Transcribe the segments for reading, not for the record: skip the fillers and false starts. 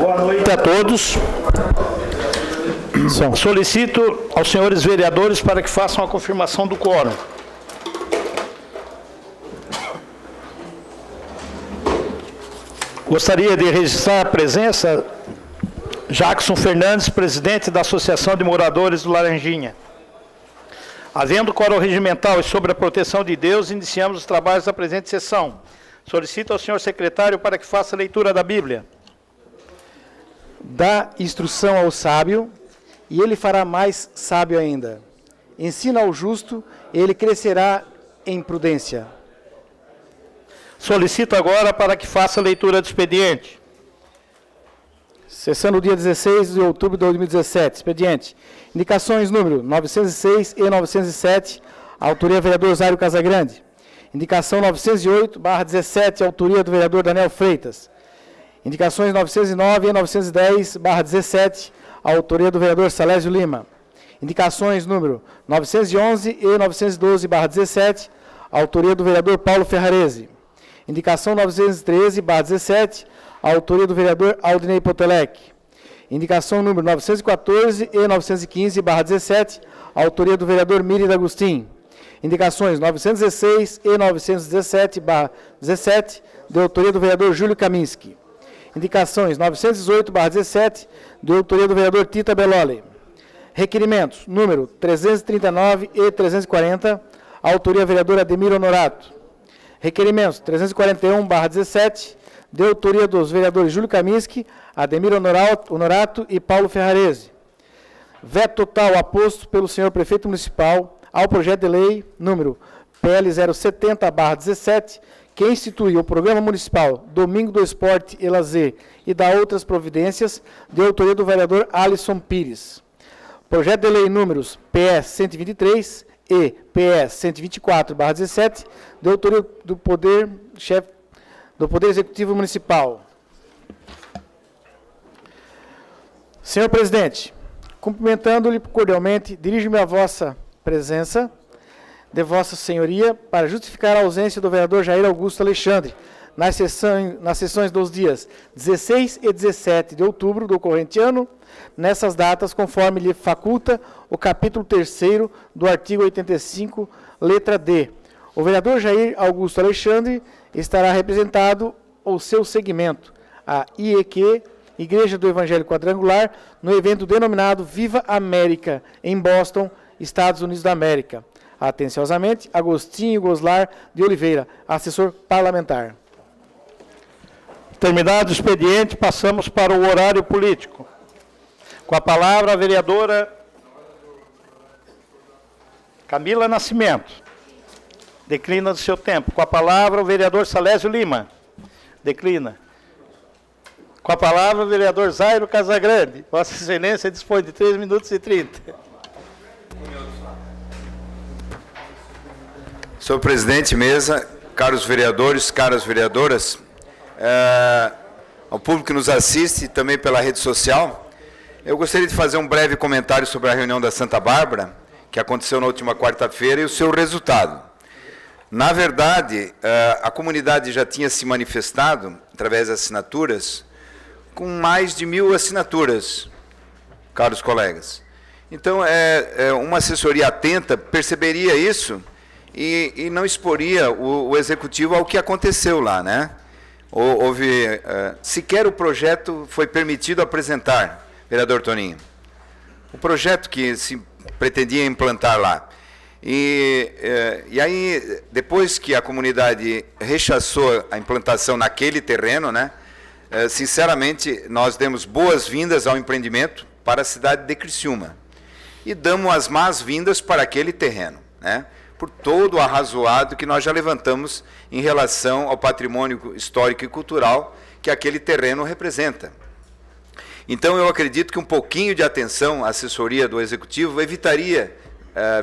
Boa noite a todos. Solicito aos senhores vereadores para que façam a confirmação do quórum. Gostaria de registrar a presença Jackson Fernandes, presidente da Associação de Moradores do Laranjinha. Havendo quórum regimental e sobre a proteção de Deus, iniciamos os trabalhos da presente sessão. Solicito ao senhor secretário para que faça a leitura da Bíblia. Dá instrução ao sábio, e ele fará mais sábio ainda. Ensina ao justo, e ele crescerá em prudência. Solicito agora para que faça a leitura do expediente. Sessão do dia 16 de outubro de 2017. Expediente. Indicações número 906 e 907, autoria vereador Zairo Casagrande. Indicação 908/17, autoria do vereador Daniel Freitas. Indicações 909 e 910/17, autoria do vereador Salésio Lima. Indicações número 911 e 912/17, autoria do vereador Paulo Ferrarese. Indicação 913/17, autoria do vereador Aldinei Potelec. Indicação número 914 e 915/17, autoria do vereador Miri D'Agustin. Indicações 916 e 917/17, de autoria do vereador Júlio Kaminski. Indicações 918/17, de autoria do vereador Tita Belloli. Requerimentos número 339 e 340, autoria vereador Ademir Honorato. Requerimentos 341/17, de autoria dos vereadores Júlio Kaminski, Ademir Honorato e Paulo Ferrarese. Veto total aposto pelo senhor prefeito municipal ao projeto de lei número PL 070/17, que institui o Programa Municipal Domingo do Esporte e Lazer e dá outras providências, de autoria do vereador Alisson Pires. Projeto de lei números PS 123 e PS 124/17, de autoria do Poder Executivo Municipal. Senhor presidente, cumprimentando-lhe cordialmente, dirijo-me à vossa presença de vossa senhoria para justificar a ausência do vereador Jair Augusto Alexandre nas sessões dos dias 16 e 17 de outubro do corrente ano, nessas datas, conforme lhe faculta o capítulo 3º do artigo 85, letra D. O vereador Jair Augusto Alexandre estará representado o seu segmento, a IEQ, Igreja do Evangelho Quadrangular, no evento denominado Viva América, em Boston, Estados Unidos da América. Atenciosamente, Agostinho Goslar de Oliveira, assessor parlamentar. Terminado o expediente, passamos para o horário político. Com a palavra, a vereadora Camila Nascimento. Declina do seu tempo. Com a palavra, o vereador Salésio Lima. Declina. Com a palavra, o vereador Zairo Casagrande. Vossa Excelência dispõe de 3 minutos e 30. Senhor presidente, mesa, caros vereadores, caras vereadoras, ao público que nos assiste também pela rede social, eu gostaria de fazer um breve comentário sobre a reunião da Santa Bárbara, que aconteceu na última quarta-feira, e o seu resultado. Na verdade, a comunidade já tinha se manifestado, através das assinaturas, com mais de 1.000 assinaturas, caros colegas. Então, uma assessoria atenta perceberia isso e não exporia o executivo ao que aconteceu lá, né? Houve, sequer o projeto foi permitido apresentar, vereador Toninho. O projeto que se pretendia implantar lá. E aí, depois que a comunidade rechaçou a implantação naquele terreno, né? Sinceramente, nós demos boas-vindas ao empreendimento para a cidade de Criciúma. E damos as más-vindas para aquele terreno, né? Por todo o arrazoado que nós já levantamos em relação ao patrimônio histórico e cultural que aquele terreno representa. Então, eu acredito que um pouquinho de atenção à assessoria do Executivo evitaria,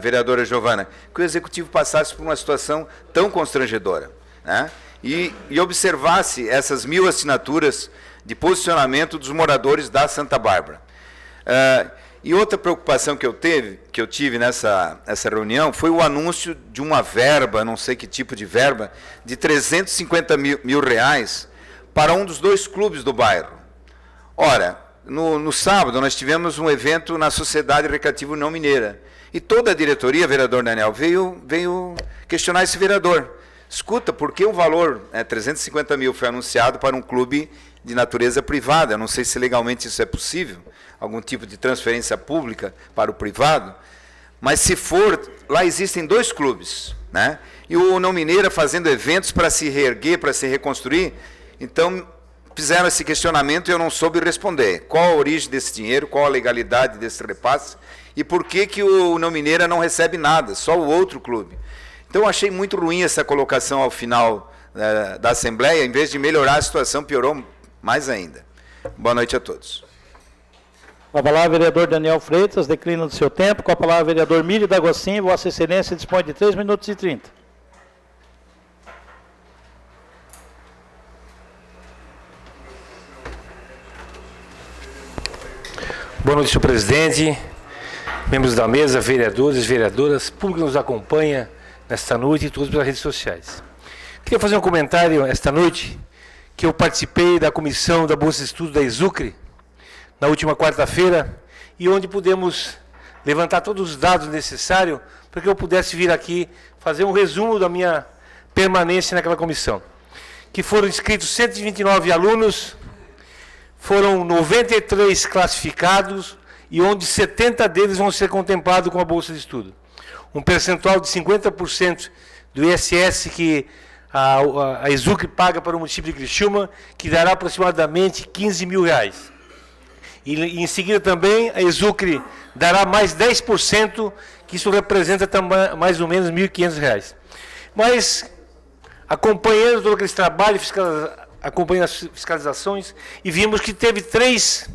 vereadora Giovana, que o Executivo passasse por uma situação tão constrangedora, né? E observasse essas 1.000 assinaturas de posicionamento dos moradores da Santa Bárbara. E outra preocupação que eu tive nessa reunião foi o anúncio de uma verba, não sei que tipo de verba, de 350 mil reais para um dos 2 clubes do bairro. Ora, no sábado nós tivemos um evento na Sociedade Recreativa União Mineira, e toda a diretoria, vereador Daniel, veio questionar esse vereador. Escuta, por que o valor 350 mil foi anunciado para um clube de natureza privada? Eu não sei se legalmente isso é possível, algum tipo de transferência pública para o privado, mas se for, lá existem 2 clubes, né? E o União Mineira fazendo eventos para se reerguer, para se reconstruir. Então, fizeram esse questionamento e eu não soube responder. Qual a origem desse dinheiro, qual a legalidade desse repasse e por que o União Mineira não recebe nada, só o outro clube. Então, eu achei muito ruim essa colocação ao final da Assembleia. Em vez de melhorar a situação, piorou mais ainda. Boa noite a todos. Com a palavra, vereador Daniel Freitas, declina do seu tempo. Com a palavra, vereador Mílio D'Agostinho, Vossa Excelência dispõe de 3 minutos e 30. Boa noite, senhor presidente, membros da mesa, vereadores, vereadoras, público que nos acompanha nesta noite e todos pelas redes sociais. Queria fazer um comentário esta noite, que eu participei da comissão da Bolsa de Estudo da Exucre, na última quarta-feira, e onde pudemos levantar todos os dados necessários para que eu pudesse vir aqui fazer um resumo da minha permanência naquela comissão. Que foram inscritos 129 alunos, foram 93 classificados e onde 70 deles vão ser contemplados com a Bolsa de Estudo. Um percentual de 50% do ISS que a Exucre paga para o município de Criciúma, que dará aproximadamente 15 mil reais. E em seguida também a Exucre dará mais 10%, que isso representa também mais ou menos 1.500 reais. Mas, acompanhando todo aquele trabalho, acompanhando as fiscalizações, e vimos que teve três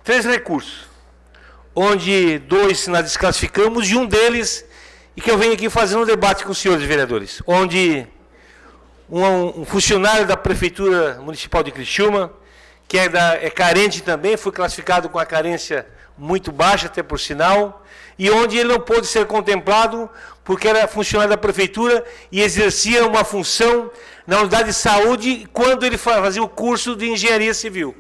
recursos, onde 2 nós desclassificamos, e um deles, e que eu venho aqui fazendo um debate com os senhores vereadores, onde um funcionário da Prefeitura Municipal de Criciúma, que é carente também, foi classificado com a carência muito baixa, até por sinal, e onde ele não pôde ser contemplado, porque era funcionário da Prefeitura e exercia uma função na unidade de saúde quando ele fazia o curso de engenharia civil.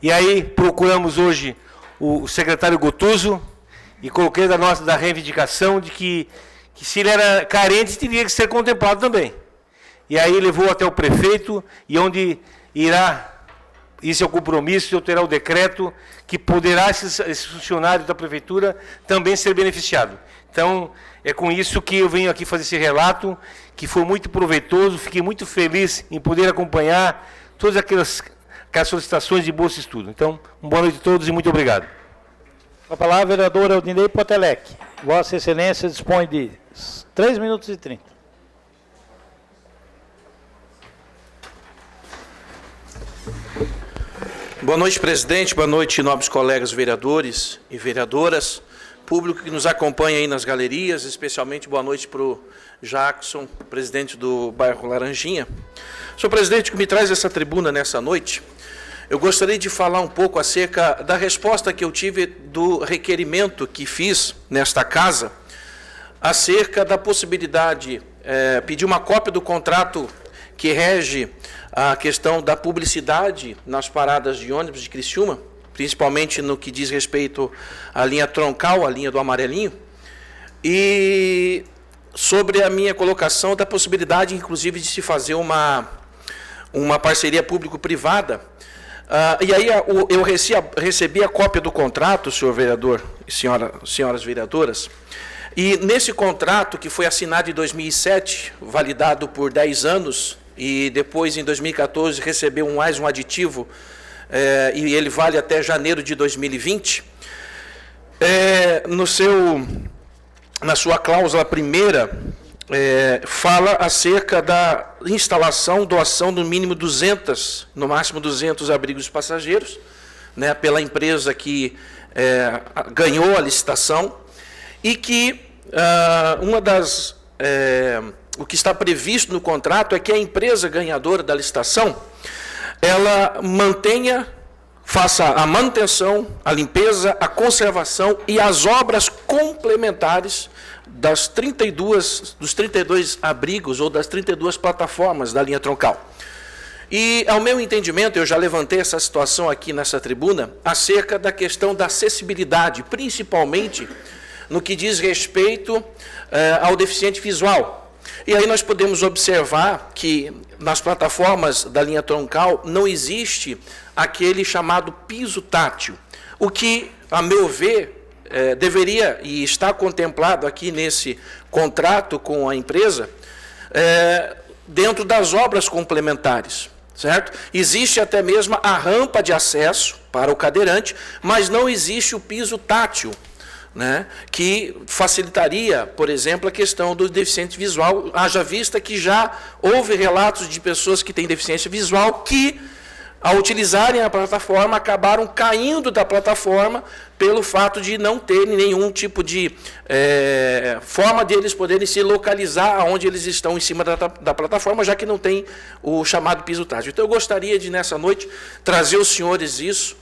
E aí procuramos hoje o secretário Gotuso e coloquei da reivindicação de que se ele era carente, teria que ser contemplado também. E aí levou até o prefeito, e onde isso é o compromisso, eu terá o decreto, que poderá esses funcionários da prefeitura também ser beneficiados. Então, é com isso que eu venho aqui fazer esse relato, que foi muito proveitoso, fiquei muito feliz em poder acompanhar todas aquelas solicitações de bolsa de estudo. Então, uma boa noite a todos e muito obrigado. Com a palavra, vereador Aldinei Potelec. Vossa Excelência dispõe de 3 minutos e 30. Boa noite, presidente. Boa noite, nobres colegas vereadores e vereadoras. Público que nos acompanha aí nas galerias, especialmente boa noite para o Jackson, presidente do bairro Laranjinha. Senhor presidente, que me traz essa tribuna nessa noite, eu gostaria de falar um pouco acerca da resposta que eu tive do requerimento que fiz nesta casa, acerca da possibilidade, pedir uma cópia do contrato que rege a questão da publicidade nas paradas de ônibus de Criciúma, principalmente no que diz respeito à linha troncal, a linha do amarelinho, e sobre a minha colocação da possibilidade, inclusive, de se fazer uma parceria público-privada. E aí eu recebi a cópia do contrato, senhor vereador e senhoras vereadoras, e nesse contrato, que foi assinado em 2007, validado por 10 anos, e depois, em 2014, recebeu mais um aditivo, e ele vale até janeiro de 2020, na sua cláusula primeira, fala acerca da instalação, doação no mínimo 200, no máximo 200 abrigos passageiros, né, pela empresa que ganhou a licitação, e que o que está previsto no contrato é que a empresa ganhadora da licitação, ela faça a manutenção, a limpeza, a conservação e as obras complementares dos 32 abrigos ou das 32 plataformas da linha troncal. E, ao meu entendimento, eu já levantei essa situação aqui nessa tribuna, acerca da questão da acessibilidade, principalmente no que diz respeito ao deficiente visual. E aí nós podemos observar que nas plataformas da linha troncal não existe aquele chamado piso tátil, o que, a meu ver, deveria e está contemplado aqui nesse contrato com a empresa, dentro das obras complementares, certo? Existe até mesmo a rampa de acesso para o cadeirante, mas não existe o piso tátil, né, que facilitaria, por exemplo, a questão do deficiente visual, haja vista que já houve relatos de pessoas que têm deficiência visual que, ao utilizarem a plataforma, acabaram caindo da plataforma pelo fato de não terem nenhum tipo de forma de eles poderem se localizar onde eles estão em cima da plataforma, já que não tem o chamado piso tátil. Então, eu gostaria de, nessa noite, trazer aos senhores isso,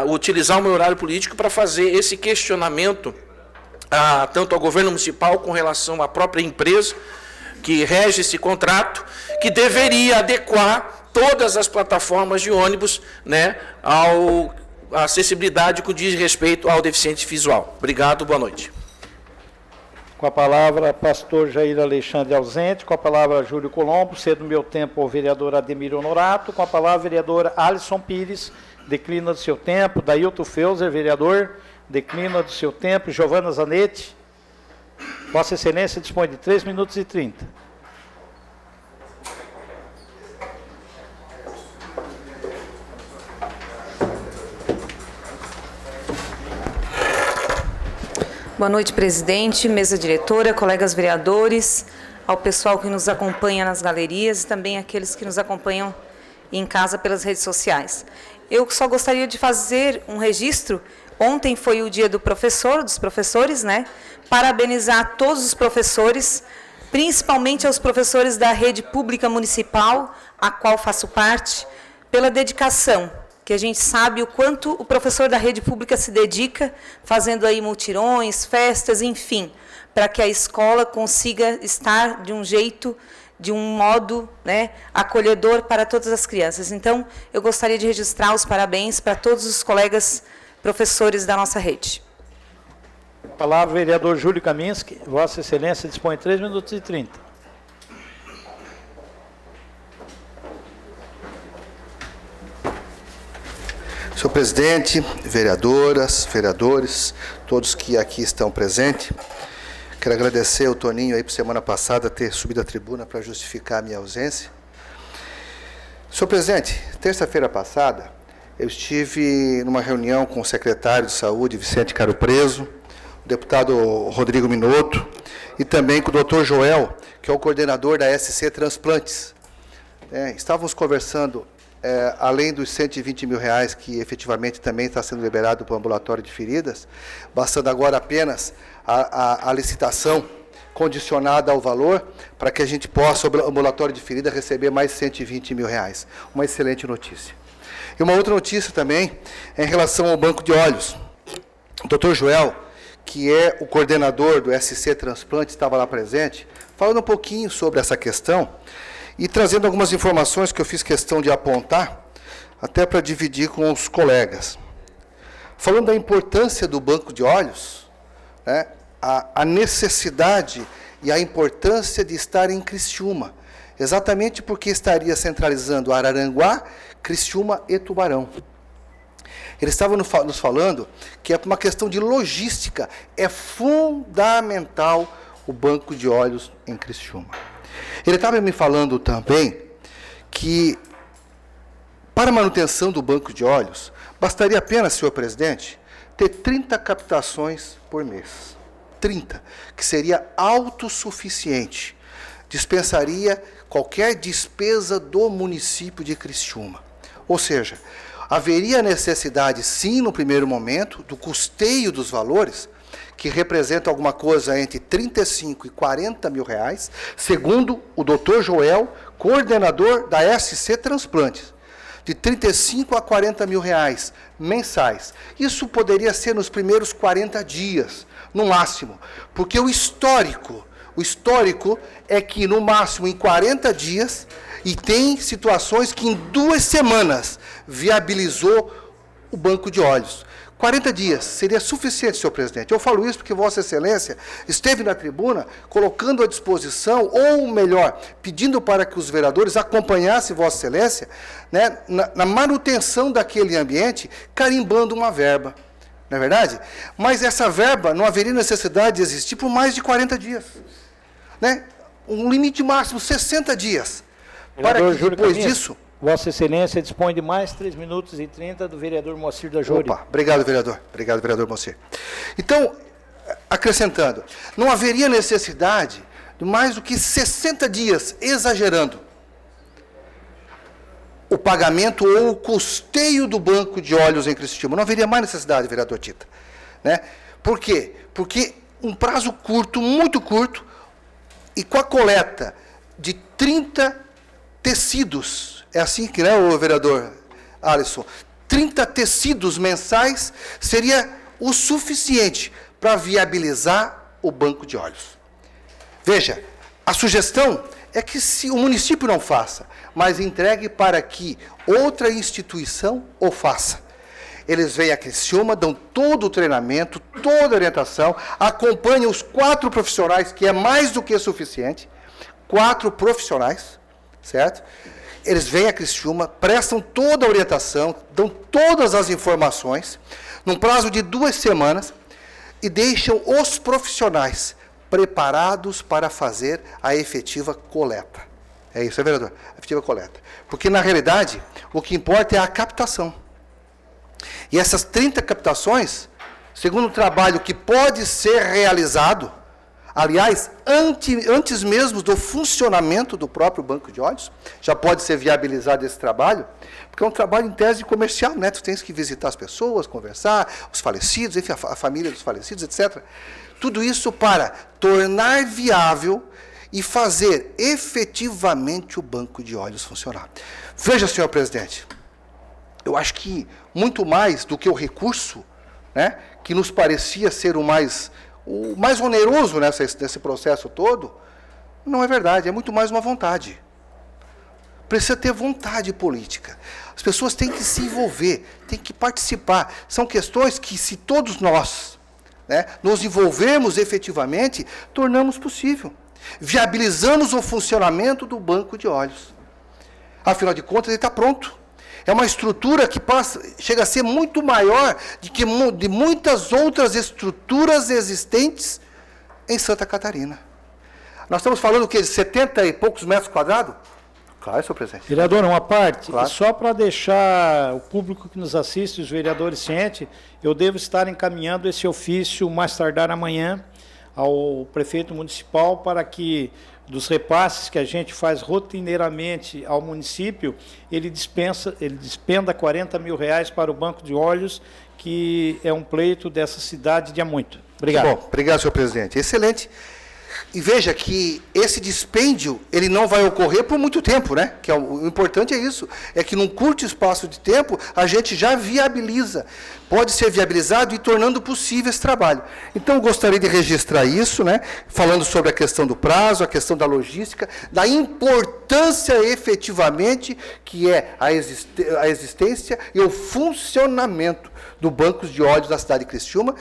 utilizar o meu horário político para fazer esse questionamento tanto ao governo municipal com relação à própria empresa que rege esse contrato, que deveria adequar todas as plataformas de ônibus, né, à acessibilidade que diz respeito ao deficiente visual. Obrigado, boa noite. Com a palavra, pastor Jair Alexandre ausente. Com a palavra, Júlio Colombo. Cedo meu tempo ao vereador Ademir Honorato. Com a palavra, vereador Alisson Pires. Declina do seu tempo. Dailton Feuser, vereador. Declina do seu tempo. Giovana Zanetti. Vossa Excelência dispõe de 3 minutos e 30. Boa noite, presidente, mesa diretora, colegas vereadores, ao pessoal que nos acompanha nas galerias e também aqueles que nos acompanham em casa pelas redes sociais. Eu só gostaria de fazer um registro. Ontem foi o dia do professor, dos professores, né? Parabenizar todos os professores, principalmente aos professores da rede pública municipal, a qual faço parte, pela dedicação, que a gente sabe o quanto o professor da rede pública se dedica, fazendo aí mutirões, festas, enfim, para que a escola consiga estar de um jeito, de um modo, né, acolhedor para todas as crianças. Então, eu gostaria de registrar os parabéns para todos os colegas professores da nossa rede. Palavra, vereador Júlio Kaminski. Vossa Excelência dispõe de 3 minutos e 30. Senhor presidente, vereadoras, vereadores, todos que aqui estão presentes, quero agradecer ao Toninho aí por semana passada ter subido à tribuna para justificar a minha ausência. Senhor presidente, terça-feira passada, eu estive numa reunião com o secretário de Saúde, Vicente Caro Preso, o deputado Rodrigo Minotto e também com o doutor Joel, que é o coordenador da SC Transplantes. Estávamos conversando, além dos R$120 mil que efetivamente também está sendo liberado para o ambulatório de feridas, bastando agora apenas a licitação condicionada ao valor, para que a gente possa, o ambulatório de ferida, receber mais R$120 mil. Uma excelente notícia. E uma outra notícia também é em relação ao banco de olhos. O doutor Joel, que é o coordenador do SC Transplante, estava lá presente, falando um pouquinho sobre essa questão e trazendo algumas informações que eu fiz questão de apontar, até para dividir com os colegas. Falando da importância do banco de olhos, né, a necessidade e a importância de estar em Criciúma, exatamente porque estaria centralizando Araranguá, Criciúma e Tubarão. Ele estava nos falando que é uma questão de logística, é fundamental o banco de olhos em Criciúma. Ele estava me falando também que, para a manutenção do banco de olhos, bastaria apenas, senhor presidente, ter 30 captações por mês. 30, que seria autossuficiente. Dispensaria qualquer despesa do município de Criciúma. Ou seja, haveria necessidade, sim, no primeiro momento, do custeio dos valores, que representa alguma coisa entre 35 e 40 mil reais, segundo o doutor Joel, coordenador da SC Transplantes, de 35 a 40 mil reais mensais. Isso poderia ser nos primeiros 40 dias, no máximo, porque o histórico é que, no máximo, em 40 dias, E tem situações que em 2 semanas viabilizou o banco de olhos. 40 dias seria suficiente, senhor presidente. Eu falo isso porque Vossa Excelência esteve na tribuna colocando à disposição, ou melhor, pedindo para que os vereadores acompanhassem Vossa Excelência, né, na manutenção daquele ambiente, carimbando uma verba. Não é verdade? Mas essa verba não haveria necessidade de existir por mais de 40 dias. Né? Um limite máximo, 60 dias. Para que depois disso... Vossa Excelência dispõe de mais 3 minutos e 30 do vereador Moacir da Júri. Opa, obrigado, vereador. Obrigado, vereador Moacir. Então, acrescentando, não haveria necessidade de mais do que 60 dias, exagerando, o pagamento ou o custeio do banco de olhos em Criciúma. Não haveria mais necessidade, vereador Tita. Né? Por quê? Porque um prazo curto, muito curto, e com a coleta de 30 tecidos, é assim que, né, o vereador Alisson, 30 tecidos mensais seria o suficiente para viabilizar o banco de olhos. Veja, a sugestão é que se o município não faça, mas entregue para que outra instituição o faça. Eles vêm a Criciúma, dão todo o treinamento, toda a orientação, acompanham os 4 profissionais, que é mais do que suficiente, 4 profissionais, certo? Eles vêm a Criciúma, prestam toda a orientação, dão todas as informações, num prazo de 2 semanas, e deixam os profissionais preparados para fazer a efetiva coleta. É isso, vereador? A efetiva coleta. Porque, na realidade, o que importa é a captação. E essas 30 captações, segundo o trabalho que pode ser realizado, aliás, antes mesmo do funcionamento do próprio banco de olhos, já pode ser viabilizado esse trabalho, porque é um trabalho em tese comercial, né? Tu tens que visitar as pessoas, conversar, os falecidos, enfim, a família dos falecidos, etc. Tudo isso para tornar viável e fazer efetivamente o banco de olhos funcionar. Veja, senhor presidente, eu acho que muito mais do que o recurso, né, que nos parecia ser o mais oneroso nesse processo todo, não é verdade, é muito mais uma vontade. Precisa ter vontade política. As pessoas têm que se envolver, têm que participar. São questões que, se todos nós, né, nos envolvermos efetivamente, tornamos possível. Viabilizamos o funcionamento do banco de olhos. Afinal de contas, ele está pronto. É uma estrutura que chega a ser muito maior de muitas outras estruturas existentes em Santa Catarina. Nós estamos falando o quê? De 70 e poucos metros quadrados? Claro, senhor presidente. Vereador, uma parte, claro. Só para deixar o público que nos assiste, os vereadores cientes, eu devo estar encaminhando esse ofício mais tardar amanhã ao prefeito municipal para que, dos repasses que a gente faz rotineiramente ao município, ele despenda 40 mil reais para o banco de olhos, que é um pleito dessa cidade de há muito. Obrigado. Bom, obrigado, senhor presidente. Excelente. E veja que esse dispêndio, ele não vai ocorrer por muito tempo, né? Que o importante é isso, é que num curto espaço de tempo, a gente já viabiliza, pode ser viabilizado e tornando possível esse trabalho. Então, eu gostaria de registrar isso, né? Falando sobre a questão do prazo, a questão da logística, da importância efetivamente que é a existência e o funcionamento do Banco de Olhos da cidade de Criciúma,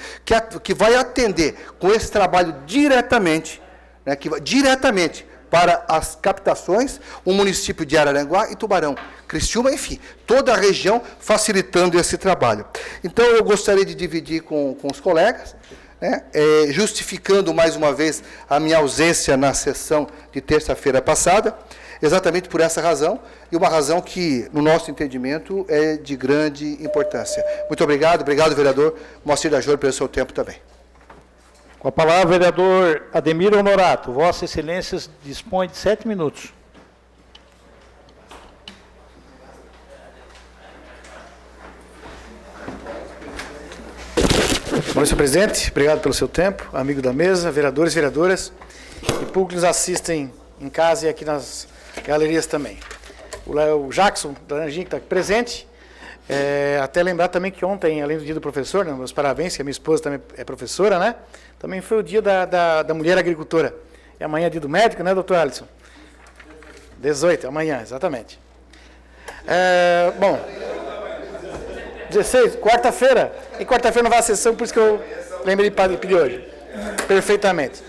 que vai atender com esse trabalho diretamente, né, diretamente para as captações, o município de Araranguá e Tubarão, Criciúma, enfim, toda a região facilitando esse trabalho. Então, eu gostaria de dividir com os colegas, né, justificando mais uma vez a minha ausência na sessão de terça-feira passada, exatamente por essa razão, e uma razão que, no nosso entendimento, é de grande importância. Muito obrigado, vereador Moacir da Júri, pelo seu tempo também. Com a palavra, vereador Ademir Honorato. Vossa Excelência dispõe de 7 minutos. Bom dia, senhor presidente. Obrigado pelo seu tempo. Amigo da mesa, vereadores e vereadoras, e público que nos assistem em casa e aqui nas galerias também. O Jackson, da Laranjinha, que está aqui presente. Até lembrar também que ontem, além do dia do professor, né, meus parabéns, que a minha esposa também é professora, né? Também foi o dia da mulher agricultora. E amanhã é dia do médico, né, doutor Alisson? 18, amanhã, exatamente. Bom, 16, quarta-feira. E quarta-feira não vai a sessão, por isso que eu lembrei de pedir hoje. Perfeitamente.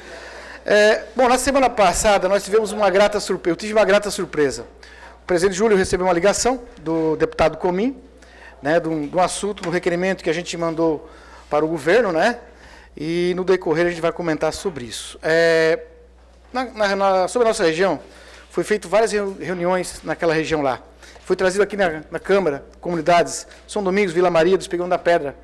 Bom, na semana passada nós tivemos uma grata surpresa. Eu tive uma grata surpresa. O presidente Júlio recebeu uma ligação do deputado Comim, né, de um assunto, de um requerimento que a gente mandou para o governo, né? E no decorrer a gente vai comentar sobre isso. Sobre a nossa região, foi feito várias reuniões naquela região lá. Foi trazido aqui na Câmara, comunidades, São Domingos, Vila Maria, do Espigão da Pedra,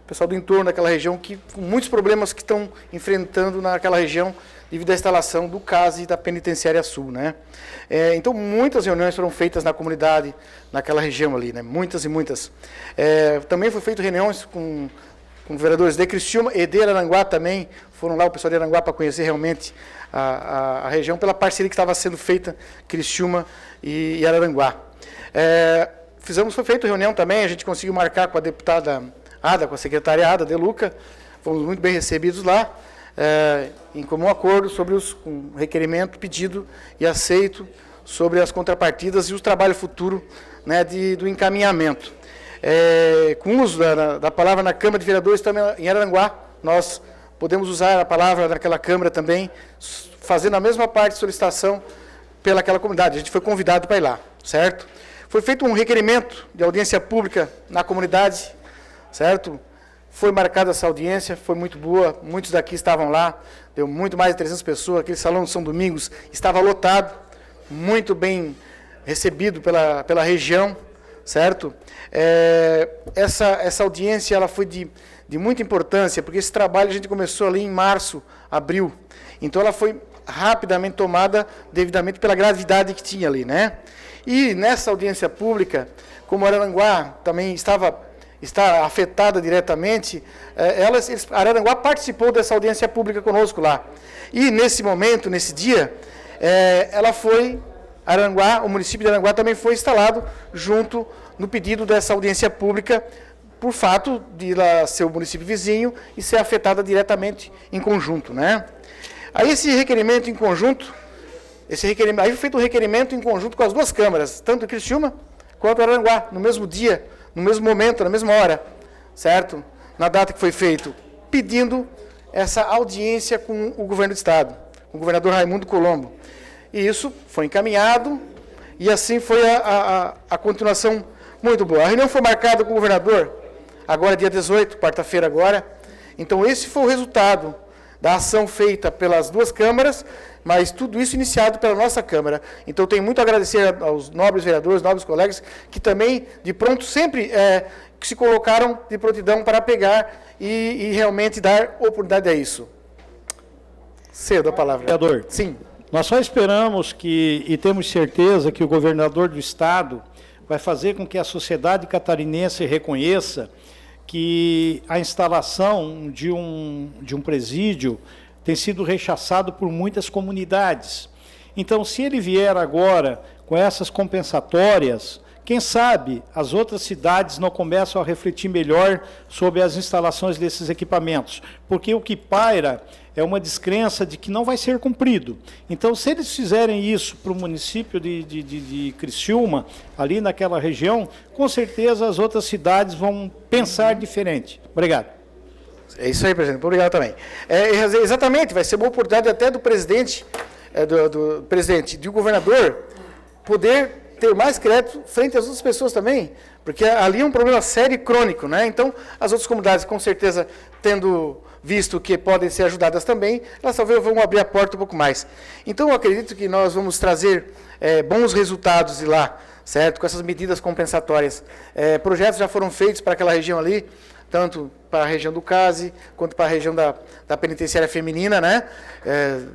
pessoal do entorno daquela região, com muitos problemas que estão enfrentando naquela região devido à instalação do CAS e da Penitenciária Sul, né? Então, muitas reuniões foram feitas na comunidade, naquela região ali, né? Muitas e muitas. Também foi feito reuniões com vereadores de Criciúma e de Araranguá também, foram lá o pessoal de Araranguá para conhecer realmente a região, pela parceria que estava sendo feita, Criciúma e Araranguá. Foi feita reunião também, a gente conseguiu marcar com a deputada Ada, com a secretária Ada de Luca, fomos muito bem recebidos lá, em comum acordo sobre um requerimento pedido e aceito sobre as contrapartidas e o trabalho futuro, né, do encaminhamento. Com o uso da palavra na Câmara de Vereadores também em Araranguá, nós podemos usar a palavra naquela Câmara também, fazendo a mesma parte de solicitação pelaquela comunidade. A gente foi convidado para ir lá, certo? Foi feito um requerimento de audiência pública na comunidade, certo? Foi marcada essa audiência, foi muito boa, muitos daqui estavam lá, deu muito mais de 300 pessoas, aquele salão de São Domingos estava lotado, muito bem recebido pela região, certo? Essa audiência ela foi de muita importância, porque esse trabalho a gente começou ali em março, abril, então ela foi rapidamente tomada devidamente pela gravidade que tinha ali, né? E nessa audiência pública, como Araranguá também está afetada diretamente, Araranguá participou dessa audiência pública conosco lá. E nesse momento, nesse dia, Araranguá, o município de Araranguá também foi instalado junto no pedido dessa audiência pública, por fato de ela ser o município vizinho e ser afetada diretamente em conjunto, né? Aí esse requerimento em conjunto, aí foi feito um requerimento em conjunto com as duas câmaras, tanto Criciúma quanto Araranguá, no mesmo dia, no mesmo momento, na mesma hora, certo? Na data que foi feito, pedindo essa audiência com o governo do Estado, com o governador Raimundo Colombo. E isso foi encaminhado, e assim foi a continuação muito boa. A reunião foi marcada com o governador, agora dia 18, quarta-feira agora. Então esse foi o resultado da ação feita pelas duas câmaras, mas tudo isso iniciado pela nossa Câmara. Então, tenho muito a agradecer aos nobres vereadores, nobres colegas, que também, de pronto, sempre que se colocaram de prontidão para pegar e realmente dar oportunidade a isso. Cedo a palavra. Vereador. Sim. Nós só esperamos e temos certeza que o governador do Estado vai fazer com que a sociedade catarinense reconheça que a instalação de um presídio tem sido rechaçado por muitas comunidades. Então, se ele vier agora com essas compensatórias, quem sabe as outras cidades não começam a refletir melhor sobre as instalações desses equipamentos, porque o que paira é uma descrença de que não vai ser cumprido. Então, se eles fizerem isso para o município de Criciúma, ali naquela região, com certeza as outras cidades vão pensar diferente. Obrigado. É isso aí, presidente. Obrigado também. Exatamente, vai ser uma oportunidade até do presidente, do presidente, do governador, poder ter mais crédito frente às outras pessoas também, porque ali é um problema sério e crônico, né? Então, as outras comunidades, com certeza, tendo visto que podem ser ajudadas também, elas talvez vão abrir a porta um pouco mais. Então, eu acredito que nós vamos trazer bons resultados de lá, certo? Com essas medidas compensatórias. Projetos já foram feitos para aquela região ali, tanto para a região do CASE, quanto para a região da penitenciária feminina, né?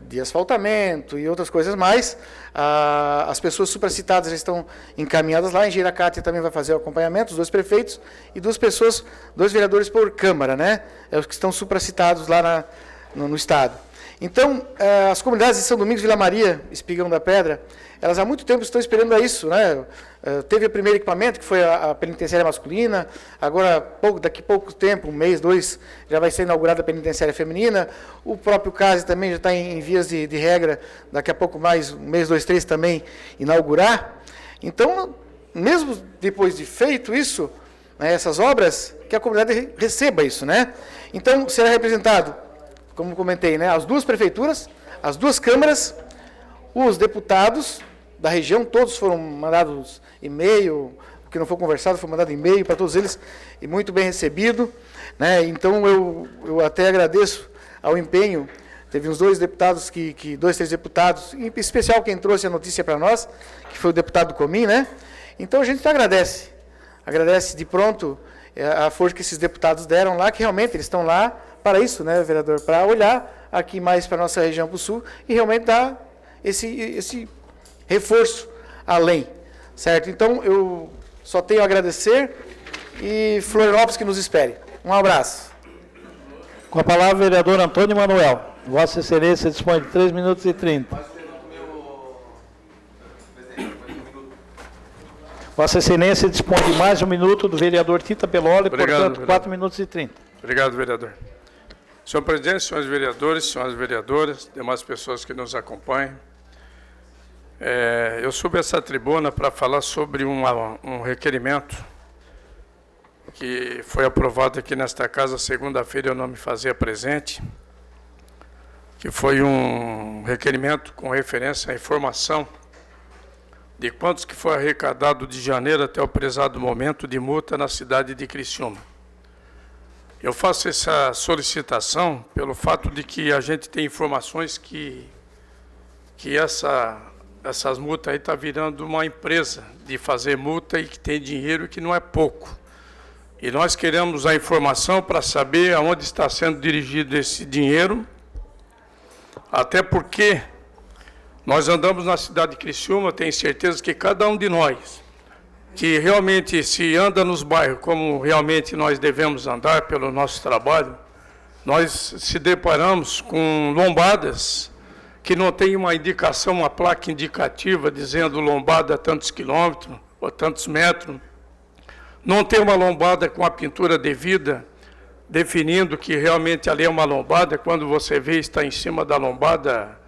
De asfaltamento e outras coisas mais. As pessoas supracitadas já estão encaminhadas lá, em Giracate também vai fazer o acompanhamento, os 2 prefeitos e 2 vereadores por Câmara, né? Os que estão supracitados lá no Estado. Então, as comunidades de São Domingos, Vila Maria, Espigão da Pedra, elas há muito tempo estão esperando a isso, né? Teve o primeiro equipamento, que foi a penitenciária masculina, agora, daqui a pouco tempo, 1 mês, 2, já vai ser inaugurada a penitenciária feminina, o próprio CASE também já está em vias de regra, daqui a pouco mais, 1 mês, 2, 3 também inaugurar. Então, mesmo depois de feito isso, né, essas obras, que a comunidade receba isso, né? Então, será representado, como comentei, né, as 2 prefeituras, as 2 câmaras, os deputados da região, todos foram mandados e-mail, o que não foi conversado foi mandado e-mail para todos eles, e muito bem recebido, né? Então, eu até agradeço ao empenho, teve uns 2 deputados, 2, 3 deputados, em especial quem trouxe a notícia para nós, que foi o deputado Comim, né? Então, a gente agradece de pronto a força que esses deputados deram lá, que realmente eles estão lá para isso, né, vereador? Para olhar aqui mais para a nossa região para o sul e realmente dar esse reforço além, certo? Então, eu só tenho a agradecer e Florianópolis que nos espere. Um abraço. Com a palavra, o vereador Antônio Manuel. Vossa Excelência dispõe de 3 minutos e 30. Vossa Excelência dispõe de mais 1 minuto do vereador Tita Belloli, portanto, 4 minutos e 30. Obrigado, vereador. Senhor presidente, senhores vereadores, senhoras vereadoras, demais pessoas que nos acompanham, eu subi essa tribuna para falar sobre um requerimento que foi aprovado aqui nesta casa, segunda-feira eu não me fazia presente, que foi um requerimento com referência à informação de quantos que foi arrecadado de janeiro até o prezado momento de multa na cidade de Criciúma. Eu faço essa solicitação pelo fato de que a gente tem informações que essas multas aí estão virando uma empresa de fazer multa e que tem dinheiro que não é pouco. E nós queremos a informação para saber aonde está sendo dirigido esse dinheiro, até porque nós andamos na cidade de Criciúma, tenho certeza que cada um de nós, que realmente se anda nos bairros como realmente nós devemos andar pelo nosso trabalho, nós se deparamos com lombadas que não tem uma indicação, uma placa indicativa dizendo lombada a tantos quilômetros ou tantos metros, não tem uma lombada com a pintura devida, definindo que realmente ali é uma lombada, quando você vê está em cima da lombada,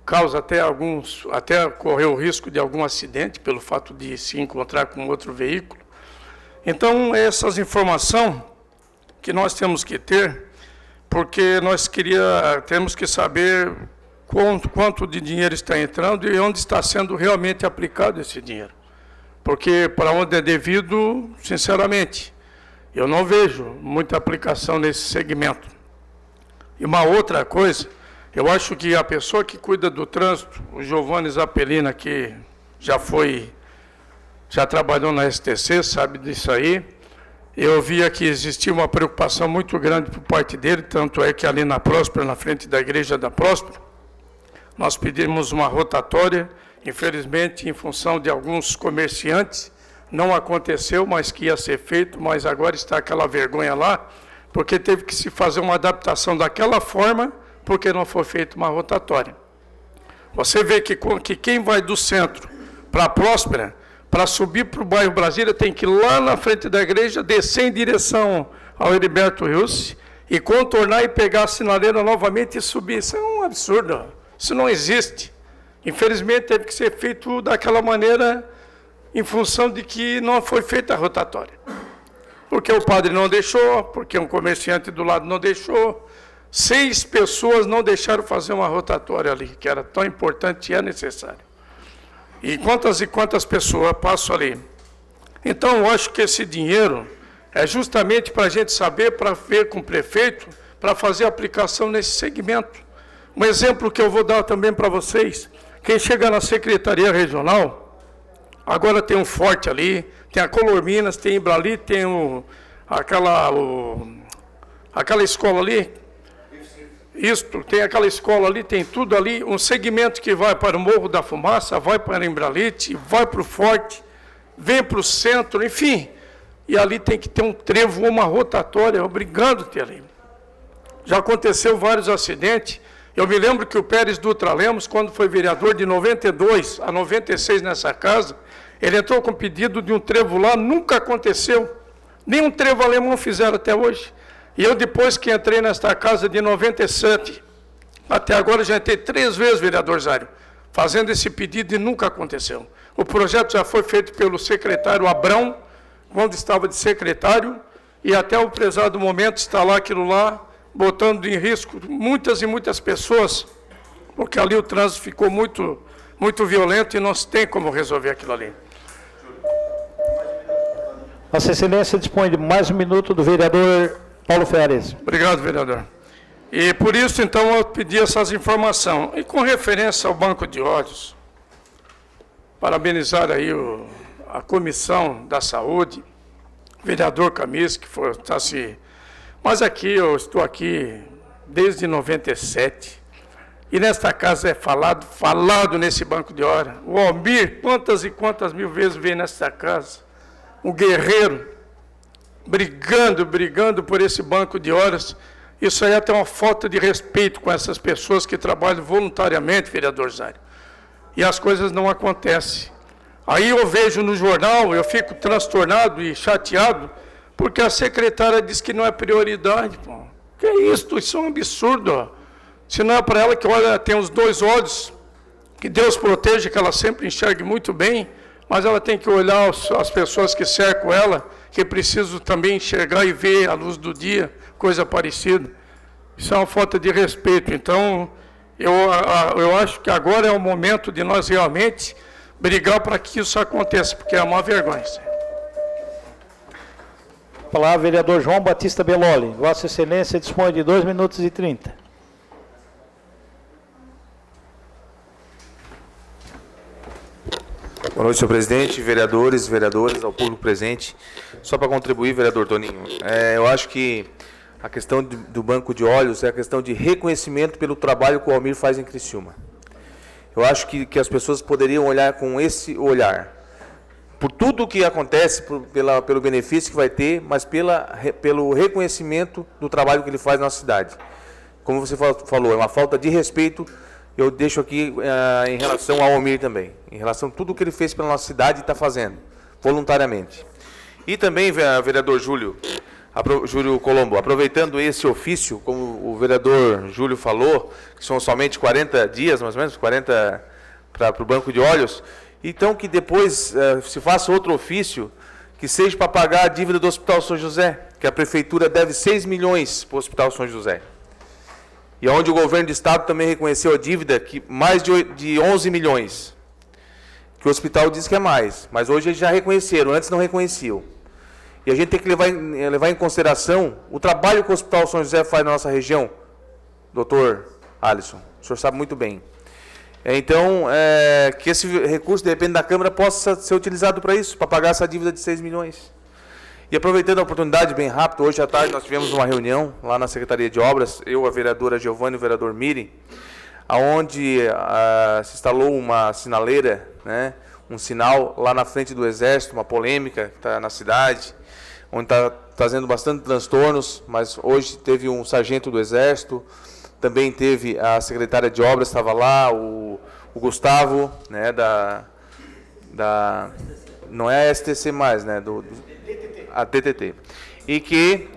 causa até correr o risco de algum acidente, pelo fato de se encontrar com outro veículo. Então, essas informações que nós temos que ter, porque temos que saber quanto de dinheiro está entrando e onde está sendo realmente aplicado esse dinheiro. Porque para onde é devido, sinceramente, eu não vejo muita aplicação nesse segmento. E uma outra coisa, eu acho que a pessoa que cuida do trânsito, o Giovanni Zappellina, que já trabalhou na STC, sabe disso aí, eu via que existia uma preocupação muito grande por parte dele, tanto é que ali na Próspera, na frente da igreja da Próspera, nós pedimos uma rotatória, infelizmente, em função de alguns comerciantes, não aconteceu, mas que ia ser feito, mas agora está aquela vergonha lá, porque teve que se fazer uma adaptação daquela forma, porque não foi feita uma rotatória. Você vê que quem vai do centro para a Próspera, para subir para o bairro Brasília, tem que ir lá na frente da igreja, descer em direção ao Heriberto Rios, e contornar e pegar a sinaleira novamente e subir. Isso é um absurdo, isso não existe. Infelizmente, teve que ser feito daquela maneira, em função de que não foi feita a rotatória. Porque o padre não deixou, porque um comerciante do lado não deixou, 6 pessoas não deixaram fazer uma rotatória ali, que era tão importante e é necessário. E quantas pessoas passam ali. Então, eu acho que esse dinheiro é justamente para a gente saber, para ver com o prefeito, para fazer aplicação nesse segmento. Um exemplo que eu vou dar também para vocês, quem chega na Secretaria Regional, agora tem um Forte ali, tem a Color Minas, tem Ibrali, tem aquela escola ali, tem aquela escola ali, tem tudo ali, um segmento que vai para o Morro da Fumaça, vai para Imbralite, vai para o Forte, vem para o centro, enfim, e ali tem que ter um trevo ou uma rotatória, obrigando a ter ali. Já aconteceu vários acidentes, Eu me lembro que o Pérez Dutra Lemos, quando foi vereador de 92 a 96 nessa casa, ele entrou com pedido de um trevo lá, nunca aconteceu. Nenhum trevo alemão fizeram até hoje. E eu, depois que entrei nesta casa de 97, até agora já entrei 3 vezes, vereador Zário, fazendo esse pedido e nunca aconteceu. O projeto já foi feito pelo secretário Abrão, quando estava de secretário, e até o prezado momento está lá aquilo lá, botando em risco muitas e muitas pessoas, porque ali o trânsito ficou muito violento e não se tem como resolver aquilo ali. Vossa Excelência dispõe de mais um minuto do vereador Paulo Ferrares. Obrigado, vereador. E por isso, então, eu pedi essas informações. E com referência ao Banco de Óleos, parabenizar aí a Comissão da Saúde, o vereador Camis, que está se... Mas aqui, eu estou aqui desde 97, e nesta casa é falado nesse Banco de Óleos. O Almir, quantas e quantas mil vezes veio nesta casa, um guerreiro, brigando por esse Banco de Óleos. Isso aí é até uma falta de respeito com essas pessoas que trabalham voluntariamente, vereador Zário. E as coisas não acontecem. Aí eu vejo no jornal, eu fico transtornado e chateado, porque a secretária diz que não é prioridade. Pô. Que é isso? Isso é um absurdo. Ó. Se não é para ela que olha, tem os 2 olhos, que Deus proteja, que ela sempre enxergue muito bem, mas ela tem que olhar as pessoas que cercam ela, que precisam também enxergar e ver a luz do dia, coisa parecida. Isso é uma falta de respeito. Então, eu acho que agora é o momento de nós realmente brigar para que isso aconteça, porque é uma vergonha. Palavra, vereador João Batista Belloli. Vossa Excelência dispõe de 2 minutos e 30. Boa noite, senhor presidente, vereadores, vereadoras, ao público presente. Só para contribuir, vereador Toninho, eu acho que a questão do Banco de Óleos é a questão de reconhecimento pelo trabalho que o Almir faz em Criciúma. Eu acho que as pessoas poderiam olhar com esse olhar, por tudo o que acontece, pelo benefício que vai ter, mas pelo reconhecimento do trabalho que ele faz na nossa cidade. Como você falou, é uma falta de respeito. Eu deixo aqui em relação ao Almir também, em relação a tudo que ele fez pela nossa cidade e está fazendo, voluntariamente. E também, vereador Júlio Colombo, aproveitando esse ofício, como o vereador Júlio falou, que são somente 40 dias, mais ou menos, 40 para o Banco de Óleos, então que depois se faça outro ofício, que seja para pagar a dívida do Hospital São José, que a Prefeitura deve 6 milhões para o Hospital São José. E onde o governo do Estado também reconheceu a dívida, que mais de 11 milhões. Que o hospital diz que é mais, mas hoje eles já reconheceram, antes não reconheciam. E a gente tem que levar em consideração o trabalho que o Hospital São José faz na nossa região, doutor Alisson, o senhor sabe muito bem. Então, que esse recurso, de repente, da Câmara possa ser utilizado para isso, para pagar essa dívida de 6 milhões. E aproveitando a oportunidade, bem rápido, hoje à tarde nós tivemos uma reunião lá na Secretaria de Obras, eu, a vereadora Giovana e o vereador Miri, onde se instalou uma sinaleira, né, um sinal lá na frente do Exército, uma polêmica que está na cidade, onde está trazendo bastante transtornos, mas hoje teve um sargento do Exército, também teve a secretária de Obras, estava lá, o Gustavo, né, não é a STC mais, né, a TTT, e que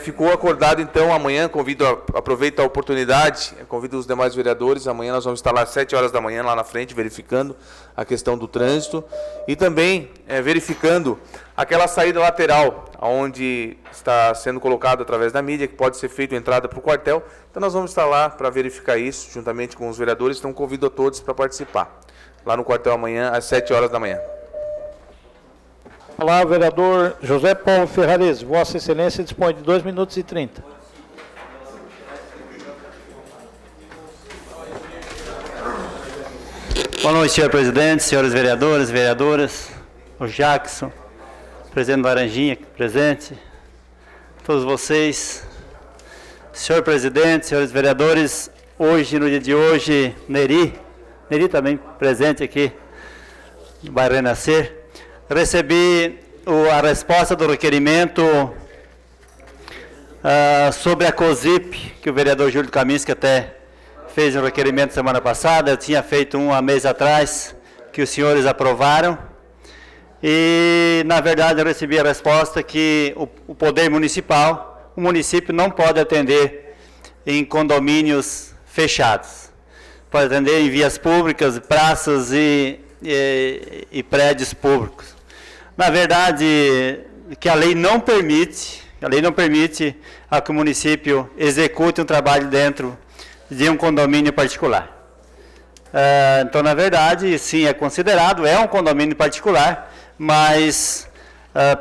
ficou acordado, então, amanhã, aproveito a oportunidade, convido os demais vereadores, amanhã nós vamos estar lá às 7 horas da manhã, lá na frente, verificando a questão do trânsito, e também verificando aquela saída lateral, onde está sendo colocado através da mídia, que pode ser feita a entrada para o quartel, então nós vamos estar lá para verificar isso, juntamente com os vereadores, então convido a todos para participar, lá no quartel amanhã, às 7 horas da manhã. Olá, vereador José Paulo Ferrares. Vossa Excelência dispõe de 2 minutos e 30. Boa noite, senhor presidente, senhores vereadores, vereadoras, o Jackson, presidente do Laranjinha aqui presente, todos vocês. Senhor presidente, senhores vereadores, hoje, no dia de hoje, Neri também presente aqui no bairro Renascer, recebi a resposta do requerimento sobre a COSIP, que o vereador Júlio Kaminski até fez um requerimento semana passada, eu tinha feito um há mês atrás, que os senhores aprovaram. E, na verdade, eu recebi a resposta que o poder municipal, o município não pode atender em condomínios fechados. Pode atender em vias públicas, praças e prédios públicos. Na verdade, que a lei não permite que o município execute um trabalho dentro de um condomínio particular. Então, na verdade, sim, é considerado, é um condomínio particular, mas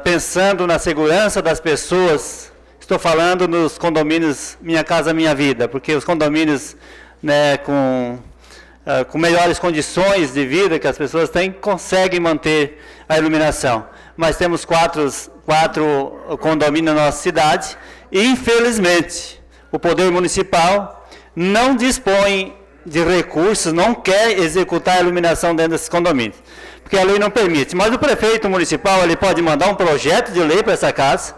pensando na segurança das pessoas, estou falando nos condomínios Minha Casa Minha Vida, porque os condomínios, né, com melhores condições de vida que as pessoas têm, conseguem manter a iluminação. Mas temos quatro condomínios na nossa cidade e, infelizmente, o poder municipal não dispõe de recursos, não quer executar a iluminação dentro desses condomínios, porque a lei não permite. Mas o prefeito municipal ele pode mandar um projeto de lei para essa casa,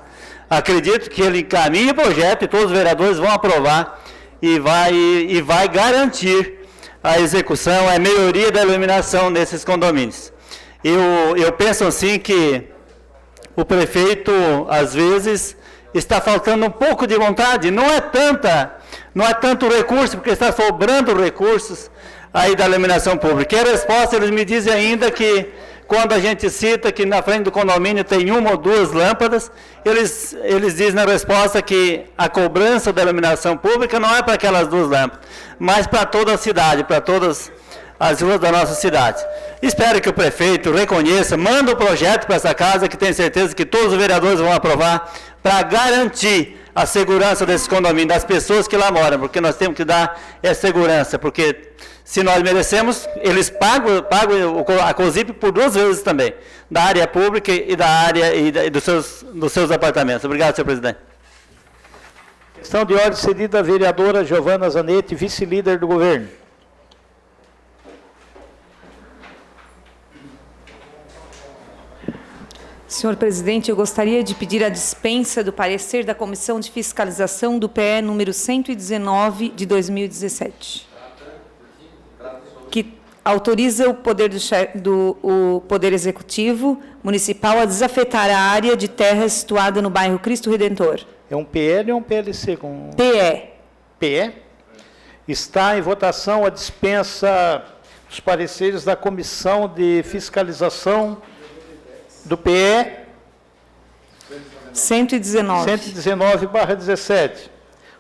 acredito que ele encaminhe o projeto e todos os vereadores vão aprovar e vai garantir a execução, a melhoria da iluminação nesses condomínios. Eu penso assim que o prefeito, às vezes, está faltando um pouco de vontade, não é tanto recurso, porque está sobrando recursos aí da iluminação pública. E a resposta, eles me dizem ainda que, quando a gente cita que na frente do condomínio tem uma ou duas lâmpadas, eles dizem na resposta que a cobrança da iluminação pública não é para aquelas duas lâmpadas, mas para toda a cidade, para todas as ruas da nossa cidade. Espero que o prefeito reconheça, manda o projeto para essa casa, que tenho certeza que todos os vereadores vão aprovar, para garantir a segurança desses condomínios, das pessoas que lá moram, porque nós temos que dar essa segurança, porque se nós merecemos, eles pagam a COSIP por 2 vezes também, da área pública e da área e dos seus apartamentos. Obrigado, senhor presidente. Questão de ordem cedida à vereadora Giovana Zanetti, vice-líder do governo. Senhor presidente, eu gostaria de pedir a dispensa do parecer da Comissão de Fiscalização do PE número 119 de 2017, que autoriza o Poder Executivo Municipal a desafetar a área de terra situada no bairro Cristo Redentor. É um PL ou um PLC? PE. PE. Está em votação a dispensa dos pareceres da Comissão de Fiscalização do PE 119/17.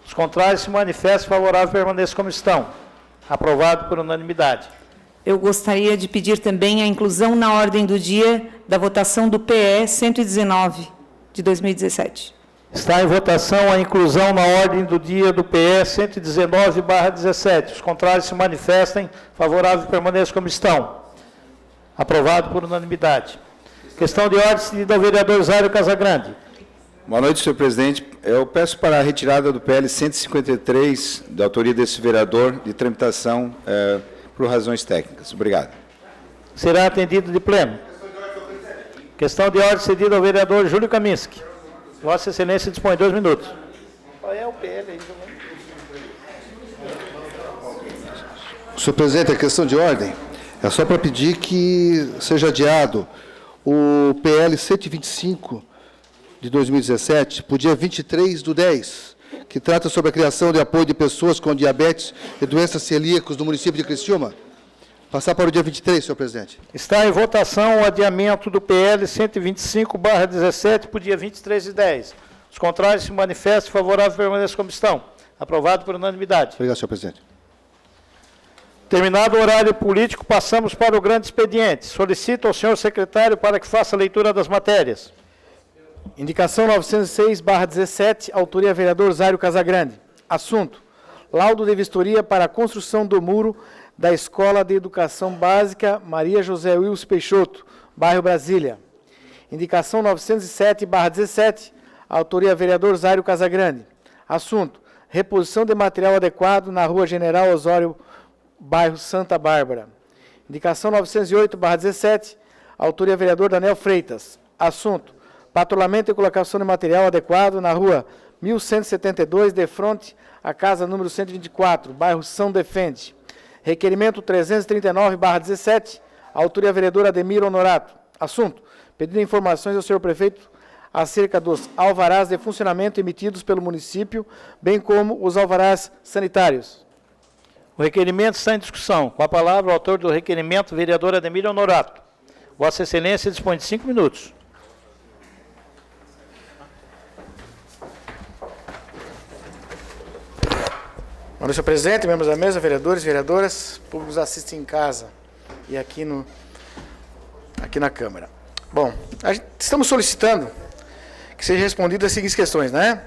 Os contrários se manifestam favorável permaneça como estão. Aprovado por unanimidade. Eu gostaria de pedir também a inclusão na ordem do dia da votação do PE 119 de 2017. Está em votação a inclusão na ordem do dia do PE 119/17. Os contrários se manifestem favorável permaneça como estão. Aprovado por unanimidade. Questão de ordem cedida ao vereador Zário Casagrande. Boa noite, senhor presidente. Eu peço para a retirada do PL 153, da autoria desse vereador, de tramitação por razões técnicas. Obrigado. Será atendido de pleno. Questão de ordem cedida ao vereador Júlio Kaminski. Vossa Excelência dispõe 2 minutos. Qual é o PL aí? Senhor presidente, a questão de ordem é só para pedir que seja adiado o PL 125 de 2017, para o dia 23/10, que trata sobre a criação de apoio de pessoas com diabetes e doenças celíacas do município de Criciúma. Passar para o dia 23, senhor presidente. Está em votação o adiamento do PL 125/17 para o dia 23/10. Os contrários se manifestam favorável permaneça como estão. Aprovado por unanimidade. Obrigado, senhor presidente. Terminado o horário político, passamos para o grande expediente. Solicito ao senhor secretário para que faça a leitura das matérias. Indicação 906/17, autoria vereador Zário Casagrande. Assunto: laudo de vistoria para a construção do muro da Escola de Educação Básica Maria José Wilson Peixoto, bairro Brasília. Indicação 907/17, autoria vereador Zário Casagrande. Assunto: reposição de material adequado na Rua General Osório, bairro Santa Bárbara. Indicação 908/17, autoria vereador Daniel Freitas. Assunto: patrulhamento e colocação de material adequado na Rua 1172, de frente à casa número 124, bairro São Defende. Requerimento 339/17, autoria vereador Ademir Honorato. Assunto: pedindo informações ao senhor prefeito acerca dos alvarás de funcionamento emitidos pelo município, bem como os alvarás sanitários. O requerimento está em discussão. Com a palavra, o autor do requerimento, vereador Ademir Honorato. Vossa Excelência dispõe de 5 minutos. Boa noite, senhor presidente, membros da mesa, vereadores, vereadoras, públicos assistem em casa e aqui na Câmara. Bom, estamos solicitando que sejam respondidas as seguintes questões, né?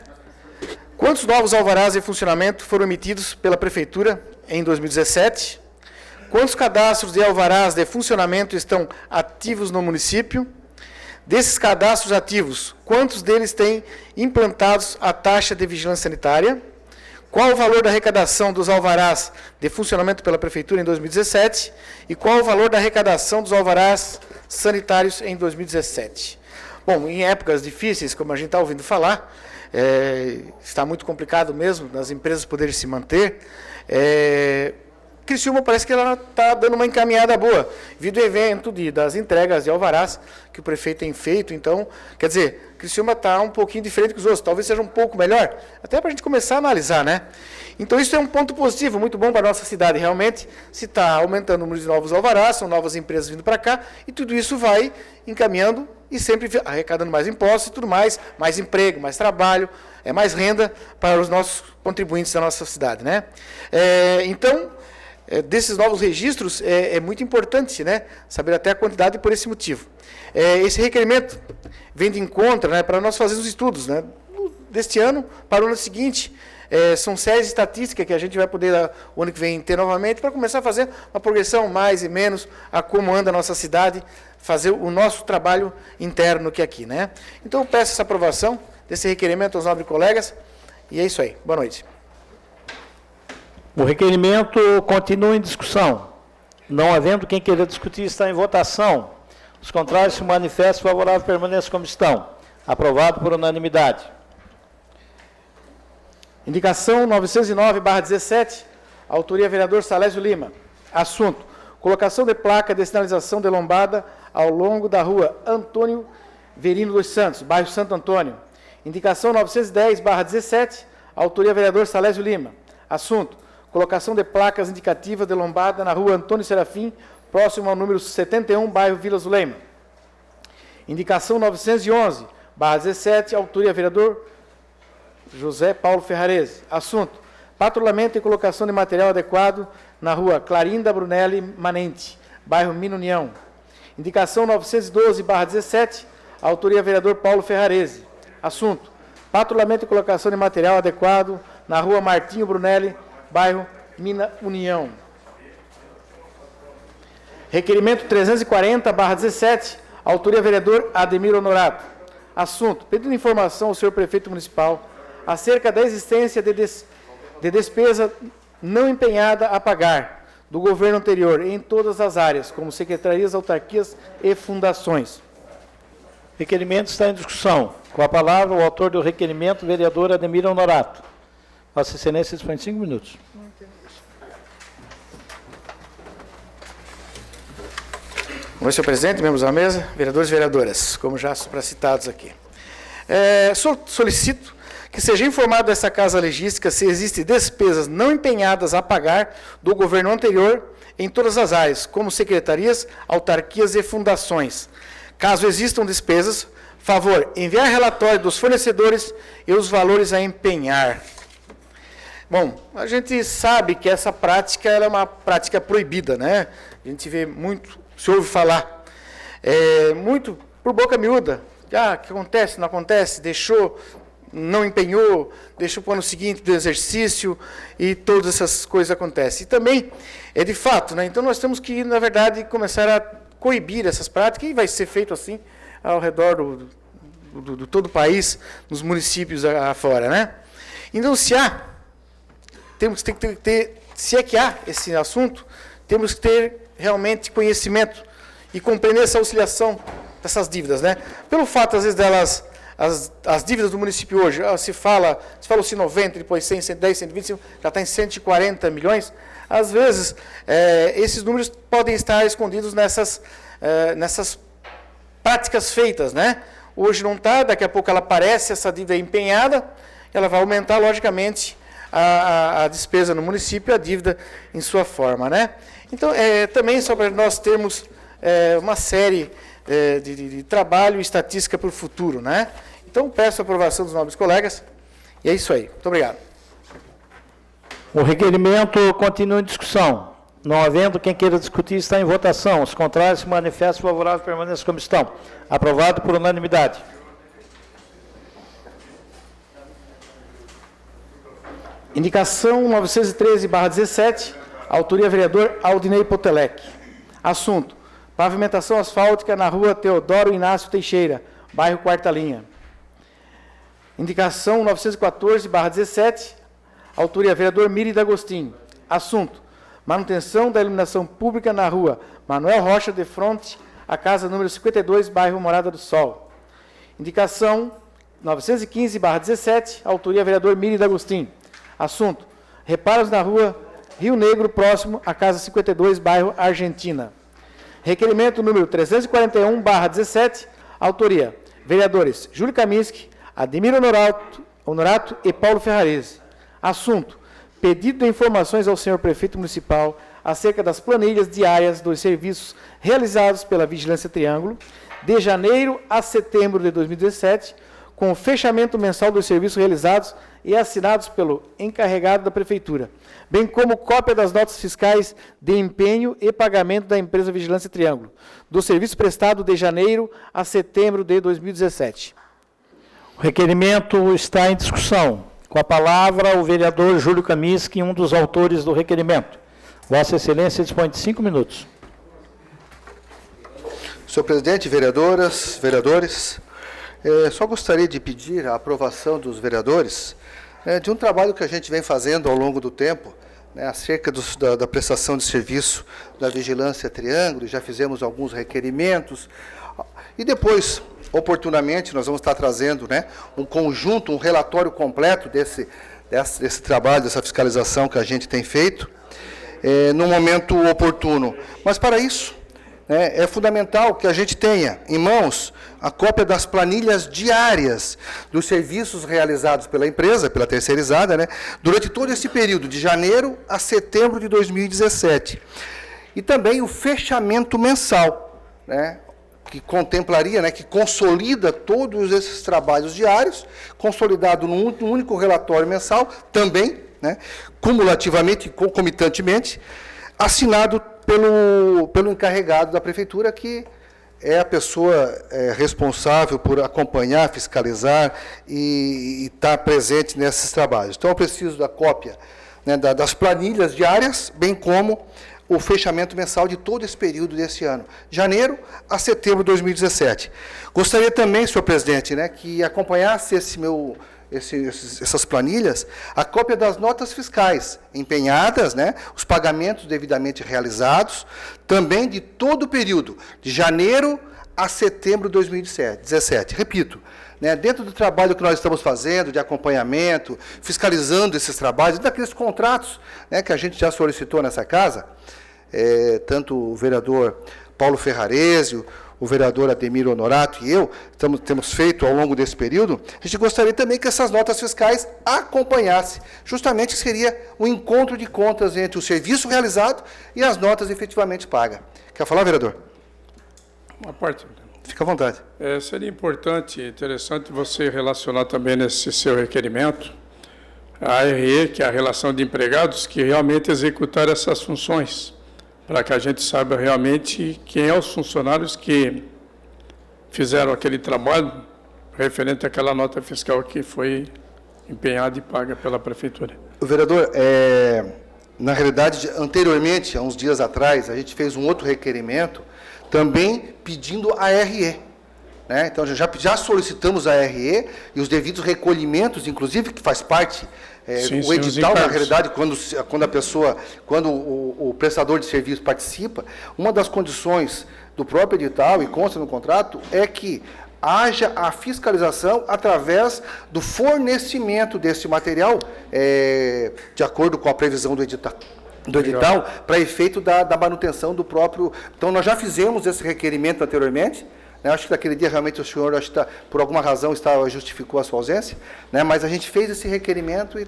Quantos novos alvarás em funcionamento foram emitidos pela Prefeitura em 2017? Quantos cadastros de alvarás de funcionamento estão ativos no município? Desses cadastros ativos, quantos deles têm implantados a taxa de vigilância sanitária? Qual o valor da arrecadação dos alvarás de funcionamento pela Prefeitura em 2017? E qual o valor da arrecadação dos alvarás sanitários em 2017? Bom, em épocas difíceis, como a gente está ouvindo falar, está muito complicado mesmo das empresas poderem se manter. Criciúma parece que ela está dando uma encaminhada boa, devido ao evento das entregas de alvarás que o prefeito tem feito. Então, quer dizer, Criciúma está um pouquinho diferente que os outros, talvez seja um pouco melhor, até para a gente começar a analisar, né? Então, isso é um ponto positivo, muito bom para a nossa cidade, realmente, se está aumentando o número de novos alvarás, são novas empresas vindo para cá, e tudo isso vai encaminhando e sempre arrecadando mais impostos e tudo mais emprego, mais trabalho, mais renda para os nossos contribuintes da nossa cidade, né? Então, desses novos registros, é muito importante, né, saber até a quantidade por esse motivo. Esse requerimento vem de encontro, né, para nós fazermos estudos, né, deste ano para o ano seguinte. São séries estatísticas que a gente vai poder, o ano que vem, ter novamente, para começar a fazer uma progressão mais e menos a como anda a nossa cidade, fazer o nosso trabalho interno que aqui, né. Então, eu peço essa aprovação desse requerimento aos nobres colegas, e é isso aí. Boa noite. O requerimento continua em discussão. Não havendo quem queira discutir, está em votação. Os contrários se manifestam favorável à permanência como estão. Aprovado por unanimidade. Indicação 909/17, autoria vereador Salésio Lima. Assunto: colocação de placa de sinalização de lombada ao longo da rua Antônio Verino dos Santos, bairro Santo Antônio. Indicação 910/17, autoria vereador Salésio Lima. Assunto: colocação de placas indicativas de lombada na rua Antônio Serafim, próximo ao número 71, bairro Vila Zuleima. Indicação 911/17, autoria vereador José Paulo Ferrarese. Assunto: patrulhamento e colocação de material adequado na rua Clarinda Brunelli Manente, bairro Mina União. Indicação 912/17, autoria vereador Paulo Ferrarese. Assunto: patrulhamento e colocação de material adequado na rua Martinho Brunelli, bairro Mina União. Requerimento 340/17, autoria vereador Ademir Honorato. Assunto: pedindo informação ao senhor prefeito municipal acerca da existência de despesa não empenhada a pagar do governo anterior em todas as áreas, como secretarias, autarquias e fundações. Requerimento está em discussão. Com a palavra, o autor do requerimento, vereador Ademir Honorato. Vossa Excelência dispõe de 5 minutos. Boa noite, senhor presidente, membros da mesa, vereadores e vereadoras, como já supracitados aqui. Solicito que seja informado dessa Casa Legística se existem despesas não empenhadas a pagar do governo anterior em todas as áreas, como secretarias, autarquias e fundações. Caso existam despesas, favor, enviar relatório dos fornecedores e os valores a empenhar. Bom, a gente sabe que essa prática ela é uma prática proibida, né? A gente vê muito, se ouve falar, muito por boca miúda. O que acontece, não acontece, deixou, não empenhou, deixou para o ano seguinte do exercício e todas essas coisas acontecem. E também é de fato, né? Então nós temos que, na verdade, começar a coibir essas práticas, e vai ser feito assim ao redor do todo o país, nos municípios afora, né? Então, se há esse assunto, temos que ter realmente conhecimento e compreender essa auxiliação dessas dívidas, né? Pelo fato, às vezes, delas as dívidas do município hoje, se falou-se 90, depois 100, 110, 120, já está em 140 milhões. Às vezes, esses números podem estar escondidos nessas práticas feitas, né? Hoje não está, daqui a pouco ela aparece, essa dívida empenhada, ela vai aumentar, logicamente, a despesa no município, a dívida em sua forma, né? Então, também só para nós termos uma série de trabalho e estatística para o futuro, né? Então, peço a aprovação dos nobres colegas, e é isso aí. Muito obrigado. O requerimento continua em discussão. Não havendo quem queira discutir, está em votação. Os contrários se manifestam favorável à permanência da comissão. Aprovado por unanimidade. Indicação 913/17, autoria vereador Aldinei Potelec. Assunto: pavimentação asfáltica na rua Teodoro Inácio Teixeira, bairro Quarta Linha. Indicação 914/17, autoria vereador Miri D'Agostinho. Assunto: manutenção da iluminação pública na rua Manuel Rocha, de fronte à casa número 52, bairro Morada do Sol. Indicação 915/17, autoria vereador Miri D'Agostinho. Assunto: reparos na rua Rio Negro, próximo à casa 52, bairro Argentina. Requerimento número 341/17, autoria vereadores Júlio Kaminski, Ademir Honorato e Paulo Ferrarese. Assunto: pedido de informações ao senhor prefeito municipal acerca das planilhas diárias dos serviços realizados pela Vigilância Triângulo de janeiro a setembro de 2017, com o fechamento mensal dos serviços realizados e assinados pelo encarregado da Prefeitura, bem como cópia das notas fiscais de empenho e pagamento da empresa Vigilância Triângulo, do serviço prestado de janeiro a setembro de 2017. O requerimento está em discussão. Com a palavra, o vereador Júlio Kaminski, um dos autores do requerimento. Vossa Excelência dispõe de 5 minutos. Senhor presidente, vereadoras, vereadores, só gostaria de pedir a aprovação dos vereadores de um trabalho que a gente vem fazendo ao longo do tempo, acerca da prestação de serviço da Vigilância Triângulo. Já fizemos alguns requerimentos e depois, oportunamente, nós vamos estar trazendo um conjunto, um relatório completo desse trabalho, dessa fiscalização que a gente tem feito, no momento oportuno. Mas, para isso, é fundamental que a gente tenha em mãos a cópia das planilhas diárias dos serviços realizados pela empresa, pela terceirizada, durante todo esse período, de janeiro a setembro de 2017. E também o fechamento mensal, que contemplaria, que consolida todos esses trabalhos diários, consolidado num único relatório mensal, também, cumulativamente e concomitantemente, assinado pelo encarregado da Prefeitura, que é a pessoa responsável por acompanhar, fiscalizar e estar presente nesses trabalhos. Então, eu preciso da cópia das planilhas diárias, bem como o fechamento mensal de todo esse período desse ano, janeiro a setembro de 2017. Gostaria também, senhor presidente, que acompanhasse essas planilhas, a cópia das notas fiscais empenhadas, os pagamentos devidamente realizados, também de todo o período, de janeiro a setembro de 2017. Repito, dentro do trabalho que nós estamos fazendo, de acompanhamento, fiscalizando esses trabalhos, daqueles contratos que a gente já solicitou nessa casa, tanto o vereador Paulo Ferrarese, o vereador Ademir Honorato e eu temos feito ao longo desse período, a gente gostaria também que essas notas fiscais acompanhassem, justamente que seria um encontro de contas entre o serviço realizado e as notas efetivamente pagas. Quer falar, vereador? Uma parte. Fica à vontade. Seria importante, interessante você relacionar também nesse seu requerimento a RE, que é a relação de empregados, que realmente executaram essas funções, para que a gente saiba realmente quem são os funcionários que fizeram aquele trabalho referente àquela nota fiscal que foi empenhada e paga pela Prefeitura. Vereador, na realidade, anteriormente, há uns dias atrás, a gente fez um outro requerimento, também pedindo a RE. Então, já solicitamos a RE e os devidos recolhimentos, inclusive, que faz parte... o edital, na realidade, quando o prestador de serviço participa, uma das condições do próprio edital, e consta no contrato, é que haja a fiscalização através do fornecimento desse material, de acordo com a previsão do edital, para efeito da manutenção do próprio... Então, nós já fizemos esse requerimento anteriormente, né? Acho que naquele dia, realmente, o senhor, por alguma razão, justificou a sua ausência, né? Mas a gente fez esse requerimento e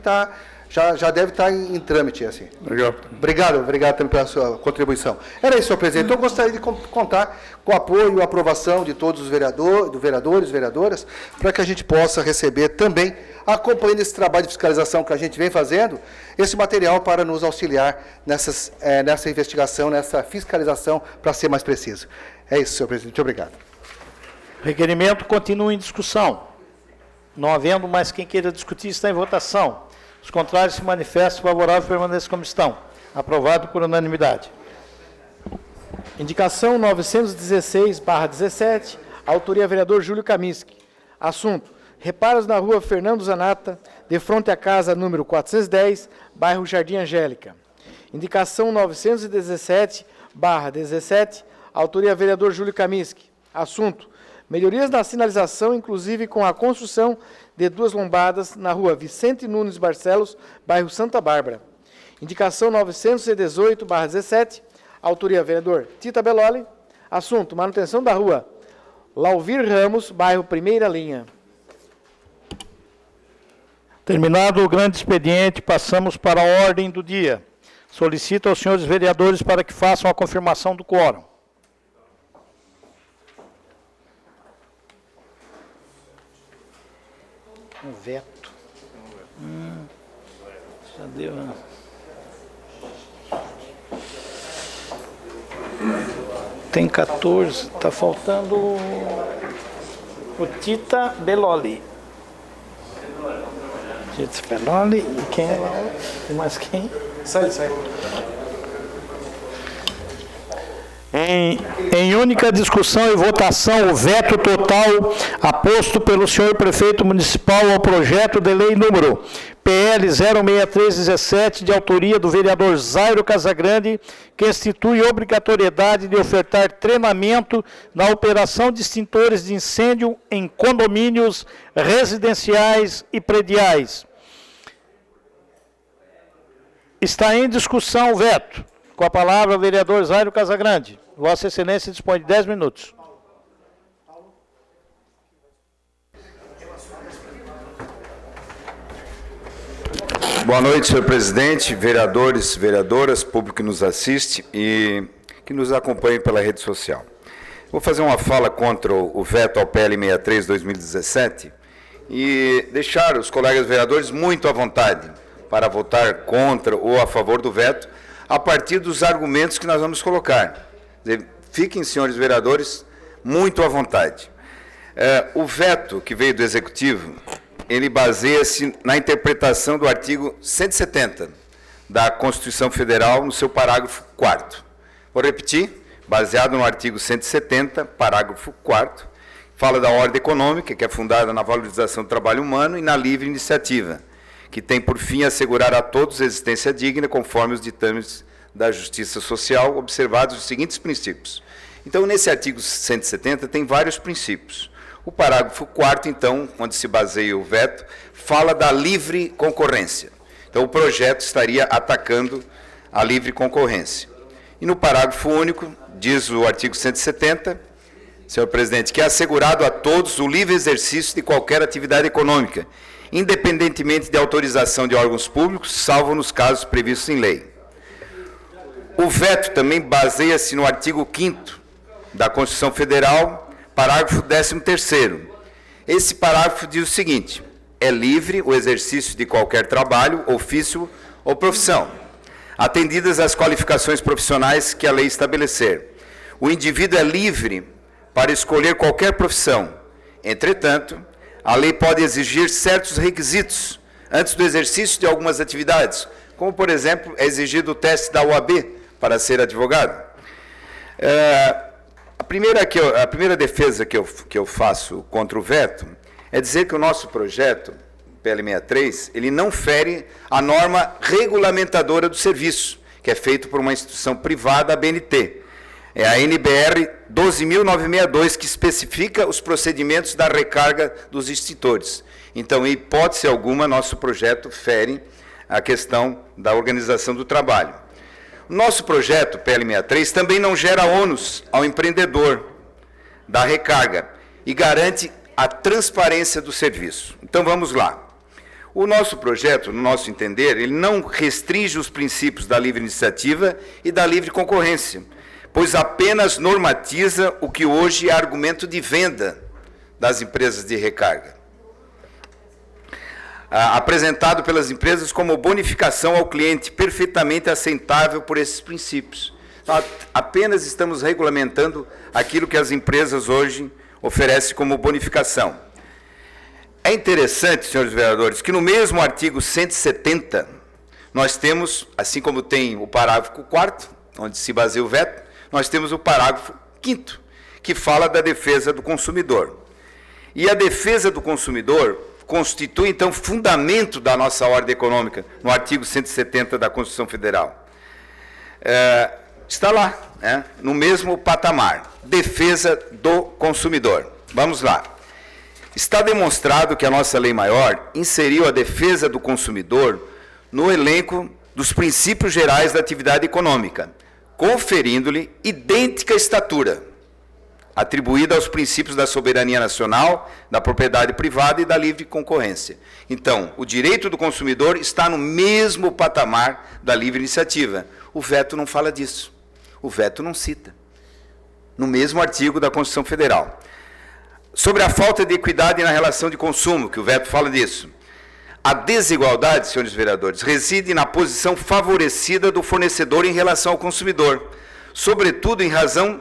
já deve estar em trâmite. Assim. Legal. Obrigado também pela sua contribuição. Era isso, senhor presidente. Então, eu gostaria de contar com o apoio e a aprovação de todos os vereadores e vereadoras, para que a gente possa receber também, acompanhando esse trabalho de fiscalização que a gente vem fazendo, esse material para nos auxiliar nessa investigação, nessa fiscalização, para ser mais preciso. É isso, senhor presidente. Obrigado. Requerimento continua em discussão. Não havendo mais quem queira discutir, está em votação. Os contrários se manifestam favorável permanência como estão. Aprovado por unanimidade. Indicação 916/17, autoria vereador Júlio Kaminski. Assunto: reparos na rua Fernando Zanata, de frente à casa número 410, bairro Jardim Angélica. Indicação 917/17, autoria vereador Júlio Kaminski. Assunto: melhorias na sinalização, inclusive com a construção de 2 lombadas na rua Vicente Nunes Barcelos, bairro Santa Bárbara. Indicação 918/17, autoria vereador Tita Belloli. Assunto: manutenção da rua Lauvir Ramos, bairro Primeira Linha. Terminado o grande expediente, passamos para a ordem do dia. Solicito aos senhores vereadores para que façam a confirmação do quórum. Um veto. Já deu. Tem 14, está faltando o Tita Belloli. Tita Belloli, e quem é lá? Tem mais quem? Sai. Em única discussão e votação, o veto total aposto pelo senhor prefeito municipal ao projeto de lei número PL 06317, de autoria do vereador Zairo Casagrande, que institui obrigatoriedade de ofertar treinamento na operação de extintores de incêndio em condomínios residenciais e prediais. Está em discussão o veto. Com a palavra, o vereador Zairo Casagrande. Vossa Excelência dispõe de 10 minutos. Boa noite, senhor presidente, vereadores, vereadoras, público que nos assiste e que nos acompanha pela rede social. Vou fazer uma fala contra o veto ao PL 63/2017 e deixar os colegas vereadores muito à vontade para votar contra ou a favor do veto, a partir dos argumentos que nós vamos colocar. Fiquem, senhores vereadores, muito à vontade. O veto que veio do Executivo, ele baseia-se na interpretação do artigo 170 da Constituição Federal, no seu parágrafo 4º. Vou repetir, baseado no artigo 170, parágrafo 4º, fala da ordem econômica, que é fundada na valorização do trabalho humano e na livre iniciativa, que tem por fim assegurar a todos existência digna, conforme os ditames da Justiça Social, observados os seguintes princípios. Então, nesse artigo 170, tem vários princípios. O parágrafo 4º, então, onde se baseia o veto, fala da livre concorrência. Então, o projeto estaria atacando a livre concorrência. E no parágrafo único, diz o artigo 170, senhor presidente, que é assegurado a todos o livre exercício de qualquer atividade econômica, independentemente de autorização de órgãos públicos, salvo nos casos previstos em lei. O veto também baseia-se no artigo 5º da Constituição Federal, parágrafo 13º. Esse parágrafo diz o seguinte: é livre o exercício de qualquer trabalho, ofício ou profissão, atendidas as qualificações profissionais que a lei estabelecer. O indivíduo é livre para escolher qualquer profissão. Entretanto, a lei pode exigir certos requisitos antes do exercício de algumas atividades, como, por exemplo, é exigido o teste da OAB para ser advogado. A primeira defesa que eu faço contra o veto é dizer que o nosso projeto, PL 63, ele não fere a norma regulamentadora do serviço, que é feito por uma instituição privada, a BNT. É a NBR 12.962, que especifica os procedimentos da recarga dos extintores. Então, em hipótese alguma, nosso projeto fere a questão da organização do trabalho. O nosso projeto, PL63, também não gera ônus ao empreendedor da recarga e garante a transparência do serviço. Então, vamos lá. O nosso projeto, no nosso entender, ele não restringe os princípios da livre iniciativa e da livre concorrência, pois apenas normatiza o que hoje é argumento de venda das empresas de recarga, apresentado pelas empresas como bonificação ao cliente, perfeitamente aceitável por esses princípios. Então, apenas estamos regulamentando aquilo que as empresas hoje oferecem como bonificação. É interessante, senhores vereadores, que no mesmo artigo 170, nós temos, assim como tem o parágrafo 4º, onde se baseia o veto, nós temos o parágrafo 5º, que fala da defesa do consumidor. E a defesa do consumidor constitui, então, fundamento da nossa ordem econômica, no artigo 170 da Constituição Federal. Está lá, né, no mesmo patamar, defesa do consumidor. Vamos lá. Está demonstrado que a nossa lei maior inseriu a defesa do consumidor no elenco dos princípios gerais da atividade econômica, conferindo-lhe idêntica estatura, atribuída aos princípios da soberania nacional, da propriedade privada e da livre concorrência. Então, o direito do consumidor está no mesmo patamar da livre iniciativa. O veto não fala disso. O veto não cita. No mesmo artigo da Constituição Federal. Sobre a falta de equidade na relação de consumo, que o veto fala disso. A desigualdade, senhores vereadores, reside na posição favorecida do fornecedor em relação ao consumidor, sobretudo em razão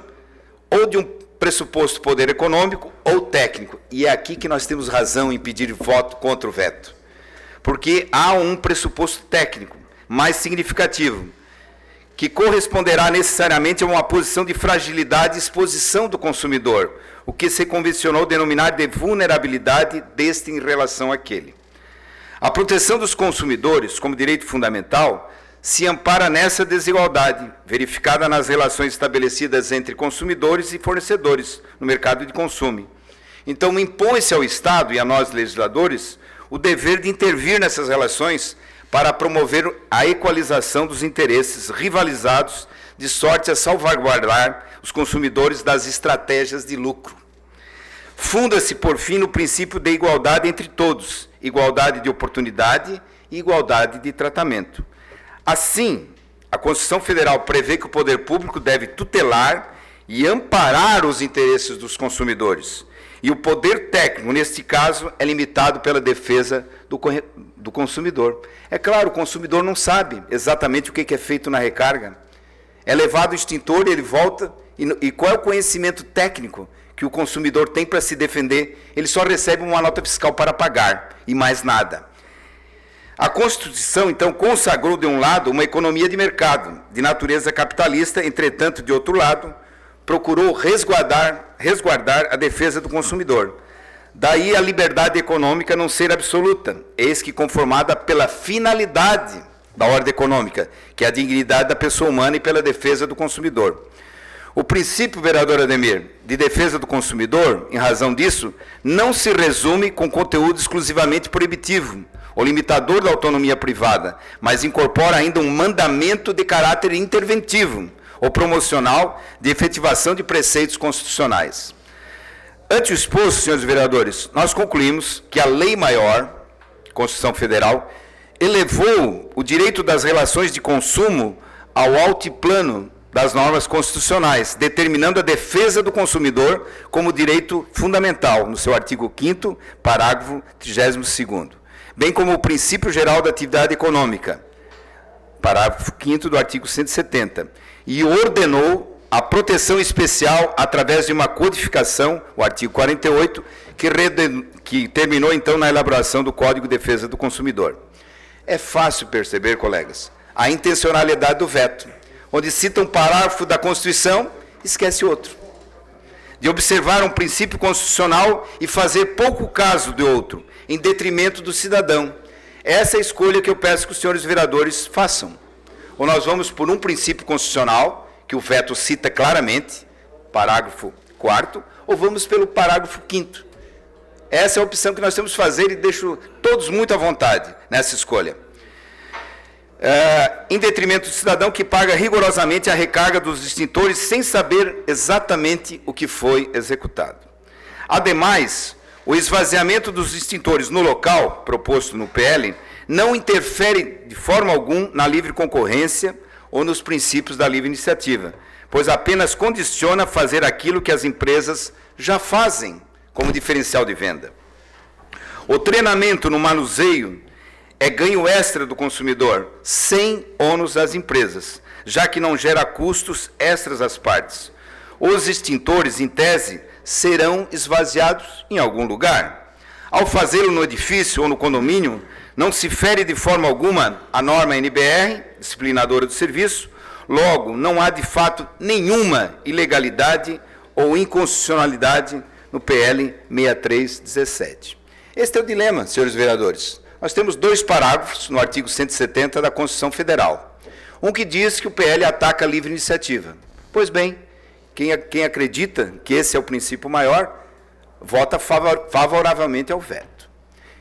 ou de um pressuposto poder econômico ou técnico. E é aqui que nós temos razão em pedir voto contra o veto. Porque há um pressuposto técnico mais significativo, que corresponderá necessariamente a uma posição de fragilidade e exposição do consumidor, o que se convencionou denominar de vulnerabilidade deste em relação àquele. A proteção dos consumidores, como direito fundamental, se ampara nessa desigualdade, verificada nas relações estabelecidas entre consumidores e fornecedores no mercado de consumo. Então, impõe-se ao Estado e a nós, legisladores, o dever de intervir nessas relações para promover a equalização dos interesses rivalizados, de sorte a salvaguardar os consumidores das estratégias de lucro. Funda-se, por fim, no princípio de igualdade entre todos, igualdade de oportunidade e igualdade de tratamento. Assim, a Constituição Federal prevê que o poder público deve tutelar e amparar os interesses dos consumidores. E o poder técnico, neste caso, é limitado pela defesa do consumidor. É claro, o consumidor não sabe exatamente o que é feito na recarga. É levado o extintor, ele volta, e qual é o conhecimento técnico que o consumidor tem para se defender? Ele só recebe uma nota fiscal para pagar, e mais nada. A Constituição, então, consagrou, de um lado, uma economia de mercado, de natureza capitalista, entretanto, de outro lado, procurou resguardar a defesa do consumidor. Daí a liberdade econômica não ser absoluta, eis que conformada pela finalidade da ordem econômica, que é a dignidade da pessoa humana, e pela defesa do consumidor. O princípio, vereador Ademir, de defesa do consumidor, em razão disso, não se resume com conteúdo exclusivamente proibitivo, ou limitador da autonomia privada, mas incorpora ainda um mandamento de caráter interventivo, ou promocional, de efetivação de preceitos constitucionais. Ante o exposto, senhores vereadores, nós concluímos que a Lei Maior, Constituição Federal, elevou o direito das relações de consumo ao altiplano das normas constitucionais, determinando a defesa do consumidor como direito fundamental, no seu artigo 5º, parágrafo 32º, bem como o princípio geral da atividade econômica, parágrafo 5º do artigo 170, e ordenou a proteção especial através de uma codificação, o artigo 48, que terminou, então, na elaboração do Código de Defesa do Consumidor. É fácil perceber, colegas, a intencionalidade do veto, onde cita um parágrafo da Constituição, esquece outro. De observar um princípio constitucional e fazer pouco caso de outro, em detrimento do cidadão. Essa é a escolha que eu peço que os senhores vereadores façam. Ou nós vamos por um princípio constitucional, que o veto cita claramente, parágrafo 4º, ou vamos pelo parágrafo 5º. Essa é a opção que nós temos que fazer e deixo todos muito à vontade nessa escolha. Em detrimento do cidadão que paga rigorosamente a recarga dos extintores sem saber exatamente o que foi executado. Ademais, o esvaziamento dos extintores no local, proposto no PL, não interfere de forma alguma na livre concorrência ou nos princípios da livre iniciativa, pois apenas condiciona fazer aquilo que as empresas já fazem como diferencial de venda. O treinamento no manuseio é ganho extra do consumidor, sem ônus das empresas, já que não gera custos extras às partes. Os extintores, em tese, serão esvaziados em algum lugar. Ao fazê-lo no edifício ou no condomínio, não se fere de forma alguma a norma NBR, disciplinadora do serviço, logo, não há de fato nenhuma ilegalidade ou inconstitucionalidade no PL 6317. Este é o dilema, senhores vereadores. Nós temos 2 parágrafos no artigo 170 da Constituição Federal. Um que diz que o PL ataca a livre iniciativa. Pois bem, quem acredita que esse é o princípio maior, vota favoravelmente ao veto.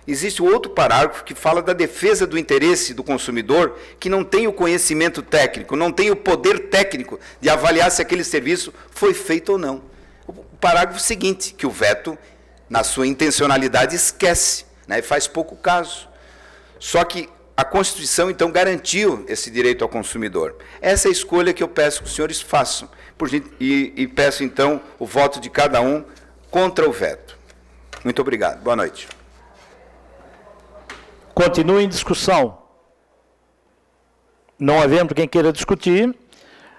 Existe outro parágrafo que fala da defesa do interesse do consumidor, que não tem o conhecimento técnico, não tem o poder técnico de avaliar se aquele serviço foi feito ou não. O parágrafo seguinte, que o veto, na sua intencionalidade, esquece, né, e faz pouco caso. Só que a Constituição, então, garantiu esse direito ao consumidor. Essa é a escolha que eu peço que os senhores façam. E peço, então, o voto de cada um contra o veto. Muito obrigado. Boa noite. Continua em discussão. Não havendo quem queira discutir,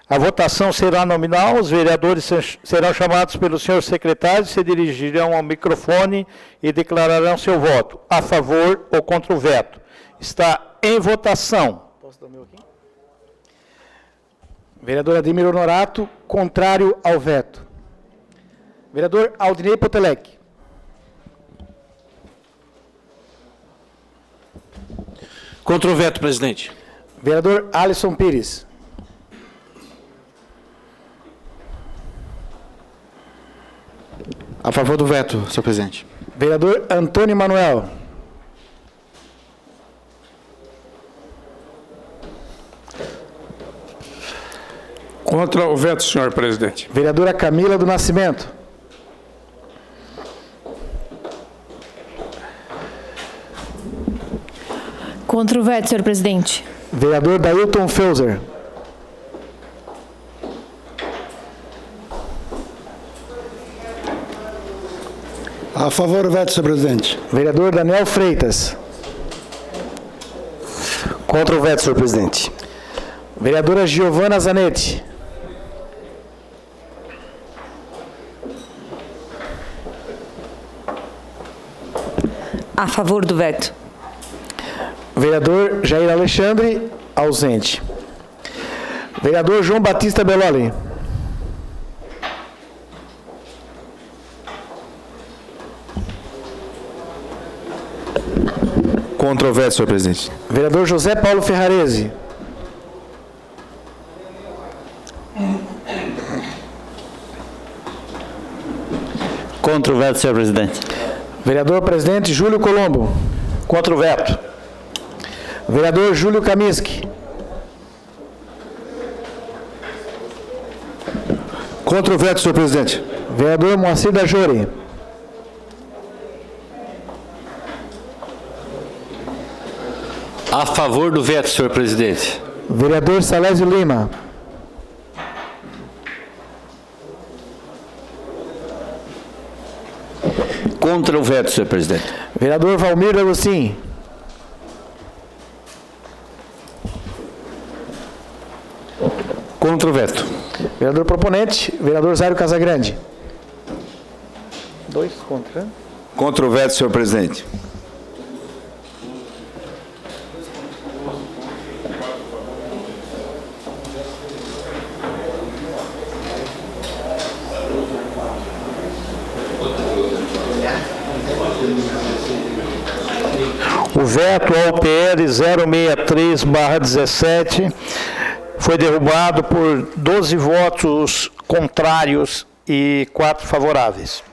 a votação será nominal. Os vereadores serão chamados pelo senhor secretário, se dirigirão ao microfone e declararão seu voto, a favor ou contra o veto. Está em votação. Posso dar o meu aqui? Vereador Ademir Honorato, contrário ao veto. Vereador Aldinei Potelec. Contra o veto, presidente. Vereador Alisson Pires. A favor do veto, senhor presidente. Vereador Antônio Manuel. Contra o veto, senhor presidente. Vereadora Camila do Nascimento. Contra o veto, senhor presidente. Vereador Dailton Felzer. A favor do veto, senhor presidente. Vereador Daniel Freitas. Contra o veto, senhor presidente. Vereadora Giovana Zanetti. A favor do veto. Vereador Jair Alexandre, ausente. Vereador João Batista Belloli. Contra o veto, senhor presidente. Vereador José Paulo Ferrarese. Contra o veto, senhor presidente. Vereador Presidente Júlio Colombo. Contra o veto. Vereador Júlio Kaminski. Contra o veto, senhor presidente. Vereador Moacir da Jore. A favor do veto, senhor presidente. Vereador Salésio Lima. Contra o veto, senhor presidente. Vereador Valmir Agostinho. Contra o veto. Vereador proponente, vereador Zário Casagrande. 2 contra. Contra o veto, senhor presidente. O veto ao PL 063/17 Foi derrubado por 12 votos contrários e 4 favoráveis.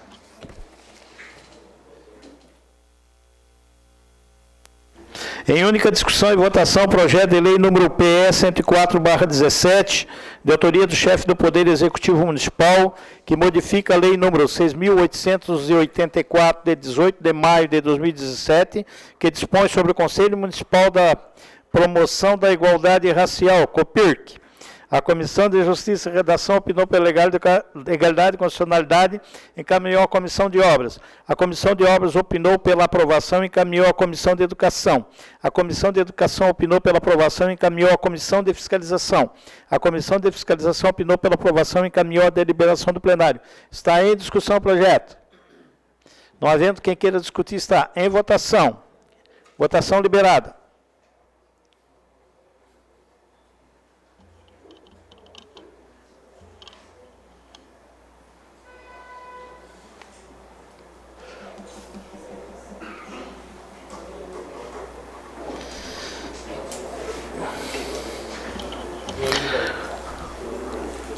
Em única discussão e votação, projeto de lei número PE 104/17, de autoria do chefe do Poder Executivo Municipal, que modifica a lei número 6.884, de 18 de maio de 2017, que dispõe sobre o Conselho Municipal da Promoção da Igualdade Racial, COPIRC. A Comissão de Justiça e Redação opinou pela legalidade e constitucionalidade, encaminhou à Comissão de Obras. A Comissão de Obras opinou pela aprovação e encaminhou à Comissão de Educação. A Comissão de Educação opinou pela aprovação e encaminhou à Comissão de Fiscalização. A Comissão de Fiscalização opinou pela aprovação e encaminhou à deliberação do plenário. Está em discussão o projeto. Não havendo quem queira discutir, está em votação. Votação liberada.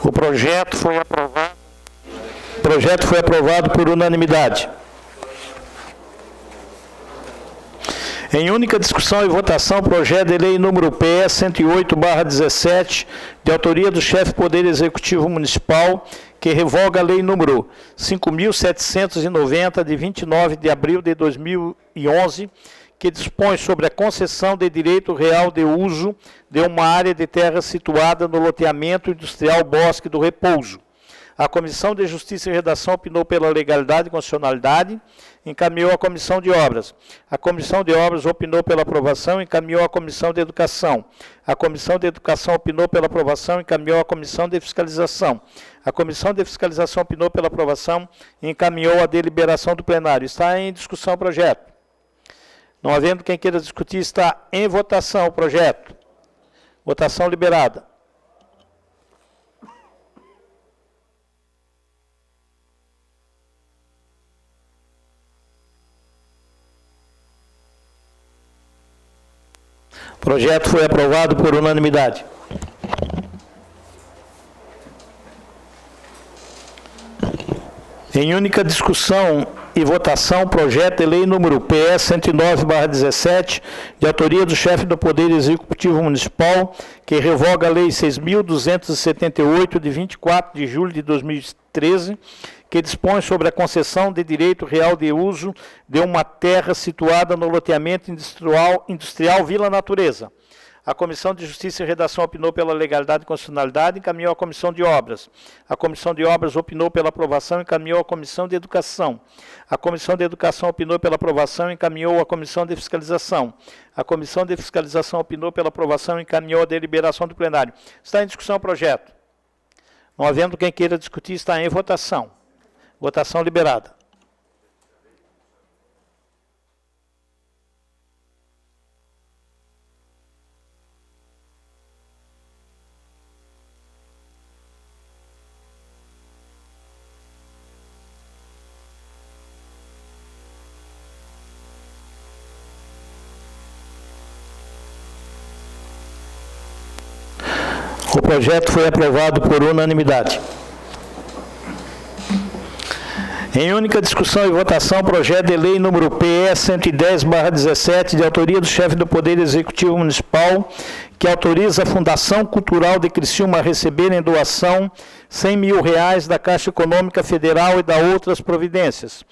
O projeto foi aprovado por unanimidade. Em única discussão e votação, projeto de lei número PE 108/17, de autoria do chefe do Poder Executivo Municipal, que revoga a lei número 5.790, de 29 de abril de 2011, que dispõe sobre a concessão de direito real de uso de uma área de terra situada no loteamento industrial Bosque do Repouso. A Comissão de Justiça e Redação opinou pela legalidade e constitucionalidade, encaminhou à Comissão de Obras. A Comissão de Obras opinou pela aprovação, encaminhou à Comissão de Educação. A Comissão de Educação opinou pela aprovação, encaminhou à Comissão de Fiscalização. A Comissão de Fiscalização opinou pela aprovação e encaminhou à deliberação do plenário. Está em discussão o projeto. Não havendo quem queira discutir, está em votação o projeto. Votação liberada. O projeto foi aprovado por unanimidade. Em única discussão e votação, projeto de lei número PE 109/17, de autoria do chefe do Poder Executivo Municipal, que revoga a lei 6.278, de 24 de julho de 2013, que dispõe sobre a concessão de direito real de uso de uma terra situada no loteamento industrial Vila Natureza. A Comissão de Justiça e Redação opinou pela legalidade e constitucionalidade e encaminhou à Comissão de Obras. A Comissão de Obras opinou pela aprovação e encaminhou à Comissão de Educação. A Comissão de Educação opinou pela aprovação e encaminhou à Comissão de Fiscalização. A Comissão de Fiscalização opinou pela aprovação e encaminhou à deliberação do plenário. Está em discussão o projeto. Não havendo quem queira discutir, está em votação. Votação liberada. O projeto foi aprovado por unanimidade. Em única discussão e votação, projeto de lei número PE 110/17, de autoria do chefe do Poder Executivo Municipal, que autoriza a Fundação Cultural de Criciúma a receber em doação R$100 mil da Caixa Econômica Federal e da outras providências.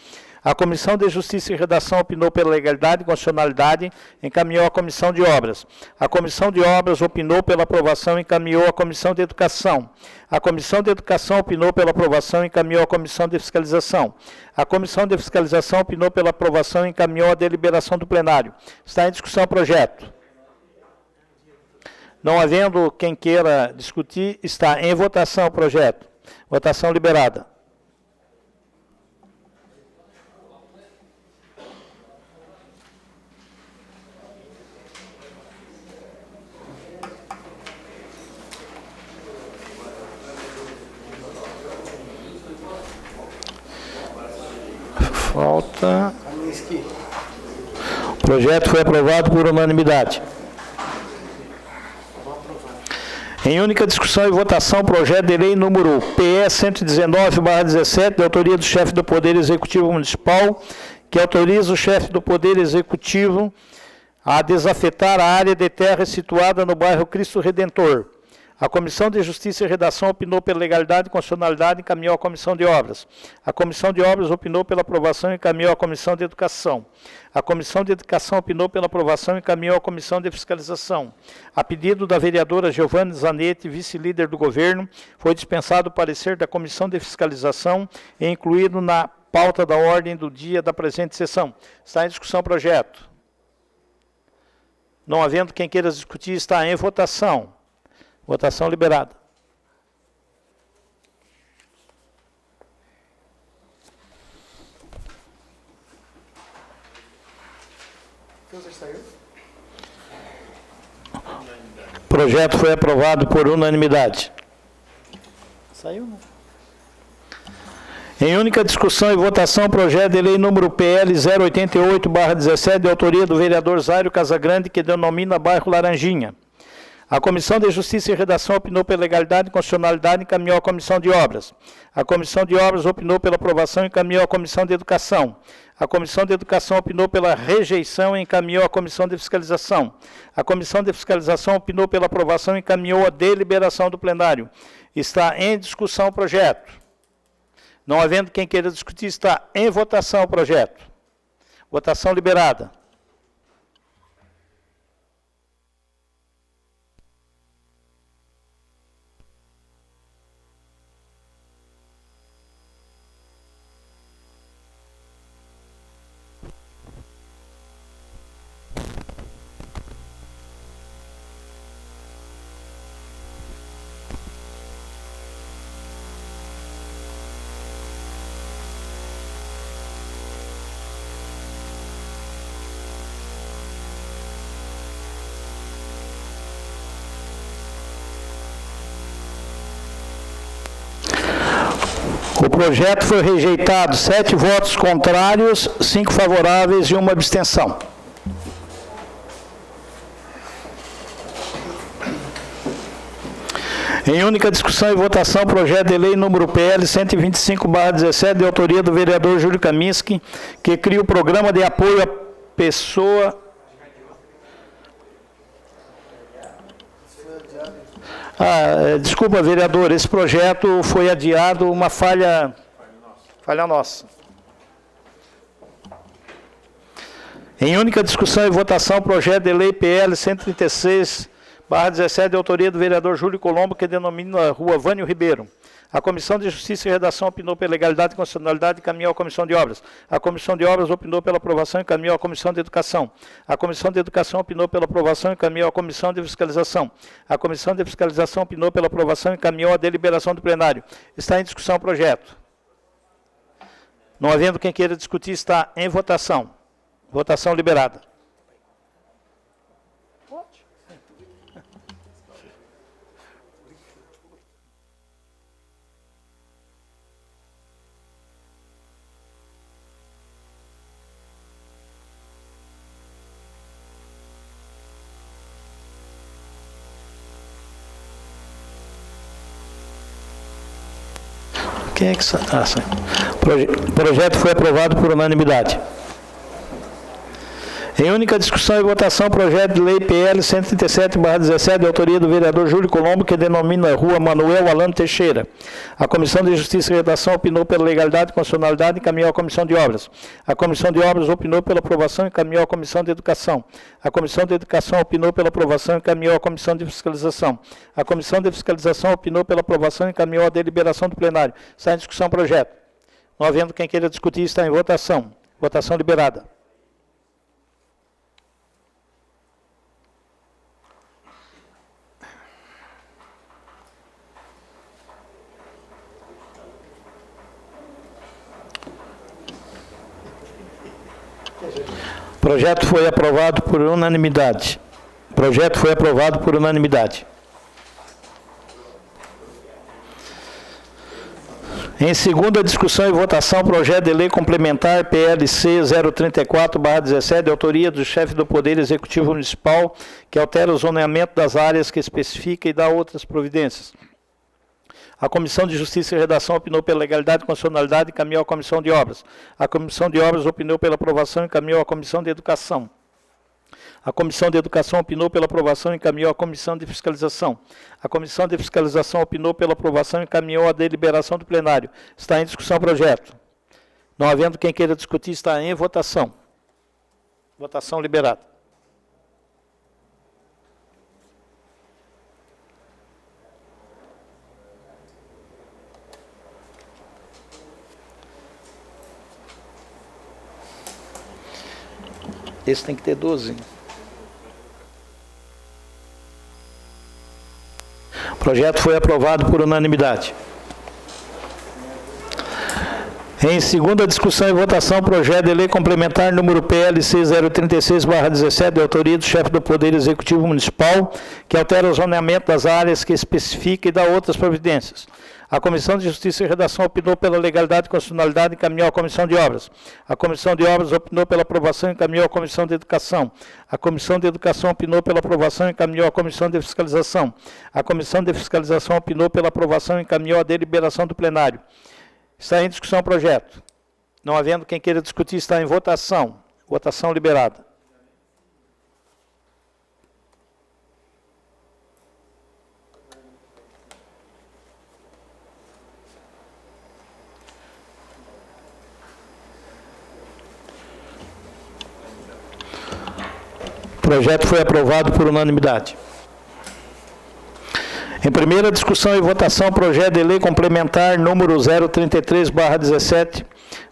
A Comissão de Justiça e Redação opinou pela legalidade e constitucionalidade, encaminhou à Comissão de Obras. A Comissão de Obras opinou pela aprovação e encaminhou à Comissão de Educação. A Comissão de Educação opinou pela aprovação e encaminhou à Comissão de Fiscalização. A Comissão de Fiscalização opinou pela aprovação e encaminhou à deliberação do plenário. Está em discussão o projeto. Não havendo quem queira discutir, está em votação o projeto. Votação liberada. Falta. O projeto foi aprovado por unanimidade. Em única discussão e votação, projeto de lei número PE 119/17, de autoria do chefe do Poder Executivo Municipal, que autoriza o chefe do Poder Executivo a desafetar a área de terra situada no bairro Cristo Redentor. A Comissão de Justiça e Redação opinou pela legalidade e constitucionalidade e encaminhou à Comissão de Obras. A Comissão de Obras opinou pela aprovação e encaminhou à Comissão de Educação. A Comissão de Educação opinou pela aprovação e encaminhou à Comissão de Fiscalização. A pedido da vereadora Giovanna Zanetti, vice-líder do governo, foi dispensado o parecer da Comissão de Fiscalização e incluído na pauta da ordem do dia da presente sessão. Está em discussão o projeto. Não havendo quem queira discutir, está em votação. Votação liberada. O projeto foi aprovado por unanimidade. Saiu, não? Em única discussão e votação, projeto de lei número PL 088/17, de autoria do vereador Zário Casagrande, que denomina bairro Laranjinha. A Comissão de Justiça e Redação opinou pela legalidade e constitucionalidade e encaminhou à Comissão de Obras. A Comissão de Obras opinou pela aprovação e encaminhou à Comissão de Educação. A Comissão de Educação opinou pela rejeição e encaminhou à Comissão de Fiscalização. A Comissão de Fiscalização opinou pela aprovação e encaminhou à deliberação do plenário. Está em discussão o projeto. Não havendo quem queira discutir, está em votação o projeto. Votação liberada. O projeto foi rejeitado, 7 votos contrários, 5 favoráveis e 1 abstenção. Em única discussão e votação, projeto de lei número PL 125/17, de autoria do vereador Júlio Kaminski, que cria o programa de apoio à pessoa... desculpa, vereador, esse projeto foi adiado, uma falha nossa. Em única discussão e votação, projeto de lei PL 136/17, de autoria do vereador Júlio Colombo, que denomina a rua Vânio Ribeiro. A Comissão de Justiça e Redação opinou pela legalidade e constitucionalidade e encaminhou à Comissão de Obras. A Comissão de Obras opinou pela aprovação e encaminhou à Comissão de Educação. A Comissão de Educação opinou pela aprovação e encaminhou à Comissão de Fiscalização. A Comissão de Fiscalização opinou pela aprovação e encaminhou à deliberação do plenário. Está em discussão o projeto. Não havendo quem queira discutir, está em votação. Votação liberada. Quem é que está? O projeto foi aprovado por unanimidade. Em única discussão e votação, projeto de lei PL 137/17, de autoria do vereador Júlio Colombo, que denomina a rua Manuel Alano Teixeira. A Comissão de Justiça e Redação opinou pela legalidade e constitucionalidade e encaminhou à Comissão de Obras. A Comissão de Obras opinou pela aprovação e encaminhou à Comissão de Educação. A Comissão de Educação opinou pela aprovação e encaminhou à Comissão de Fiscalização. A Comissão de Fiscalização opinou pela aprovação e encaminhou à deliberação do plenário. Está em discussão o projeto. Não havendo quem queira discutir, está em votação. Votação liberada. O projeto foi aprovado por unanimidade. Projeto foi aprovado por unanimidade. Em segunda discussão e votação, projeto de lei complementar PLC 034/17, de autoria do chefe do Poder Executivo Municipal, que altera o zoneamento das áreas que especifica e dá outras providências. A Comissão de Justiça e Redação opinou pela legalidade e constitucionalidade e encaminhou à Comissão de Obras. A Comissão de Obras opinou pela aprovação e encaminhou à Comissão de Educação. A Comissão de Educação opinou pela aprovação e encaminhou à Comissão de Fiscalização. A Comissão de Fiscalização opinou pela aprovação e encaminhou à deliberação do plenário. Está em discussão o projeto. Não havendo quem queira discutir, está em votação. Votação liberada. Esse tem que ter 12. O projeto foi aprovado por unanimidade. Em segunda discussão e votação, projeto de lei complementar número PLC 036/17, de autoria do chefe do Poder Executivo Municipal, que altera o zoneamento das áreas que especifica e dá outras providências. A Comissão de Justiça e Redação opinou pela legalidade e constitucionalidade e encaminhou à Comissão de Obras. A Comissão de Obras opinou pela aprovação e encaminhou à Comissão de Educação. A Comissão de Educação opinou pela aprovação e encaminhou à Comissão de Fiscalização. A Comissão de Fiscalização opinou pela aprovação e encaminhou à deliberação do plenário. Está em discussão o projeto. Não havendo quem queira discutir, está em votação. Votação liberada. O projeto foi aprovado por unanimidade. Em primeira discussão e votação, projeto de lei complementar número 033/17,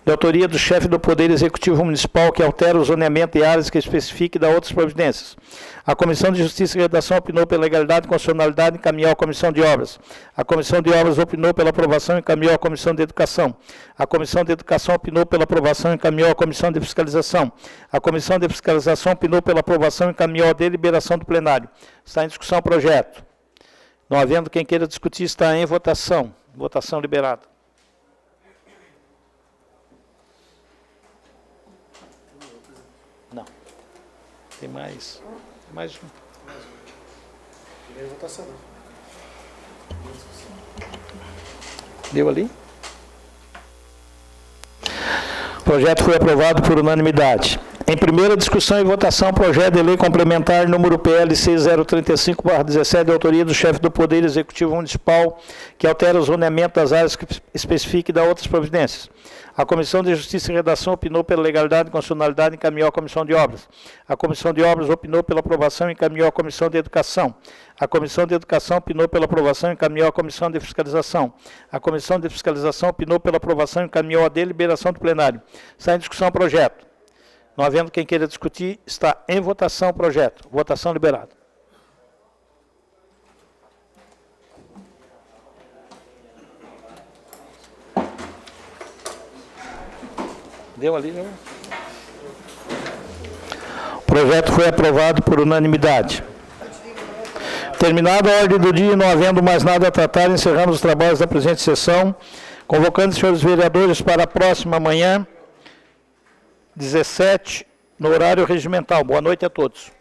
de autoria do chefe do Poder Executivo Municipal, que altera o zoneamento de áreas que especifica e dá outras providências. A Comissão de Justiça e Redação opinou pela legalidade e constitucionalidade e encaminhou à Comissão de Obras. A Comissão de Obras opinou pela aprovação e encaminhou à Comissão de Educação. A Comissão de Educação opinou pela aprovação e encaminhou à Comissão de Fiscalização. A Comissão de Fiscalização opinou pela aprovação e encaminhou à deliberação do plenário. Está em discussão o projeto. Não havendo quem queira discutir, está em votação. Votação liberada. Não. Tem mais. Mais um. Votação. Deu ali? O projeto foi aprovado por unanimidade. Em primeira discussão e votação, projeto de lei complementar número PLC 035/17, de autoria do chefe do Poder Executivo Municipal, que altera o zoneamento das áreas que especifica e dá outras providências. A Comissão de Justiça e Redação opinou pela legalidade e constitucionalidade e encaminhou à Comissão de Obras. A Comissão de Obras opinou pela aprovação e encaminhou à Comissão de Educação. A Comissão de Educação opinou pela aprovação e encaminhou à Comissão de Fiscalização. A Comissão de Fiscalização opinou pela aprovação e encaminhou à deliberação do plenário. Está em discussão o projeto. Não havendo quem queira discutir, está em votação o projeto. Votação liberada. Deu ali, não? O projeto foi aprovado por unanimidade. Terminada a ordem do dia e não havendo mais nada a tratar, encerramos os trabalhos da presente sessão, convocando os senhores vereadores para a próxima manhã, 17, no horário regimental. Boa noite a todos.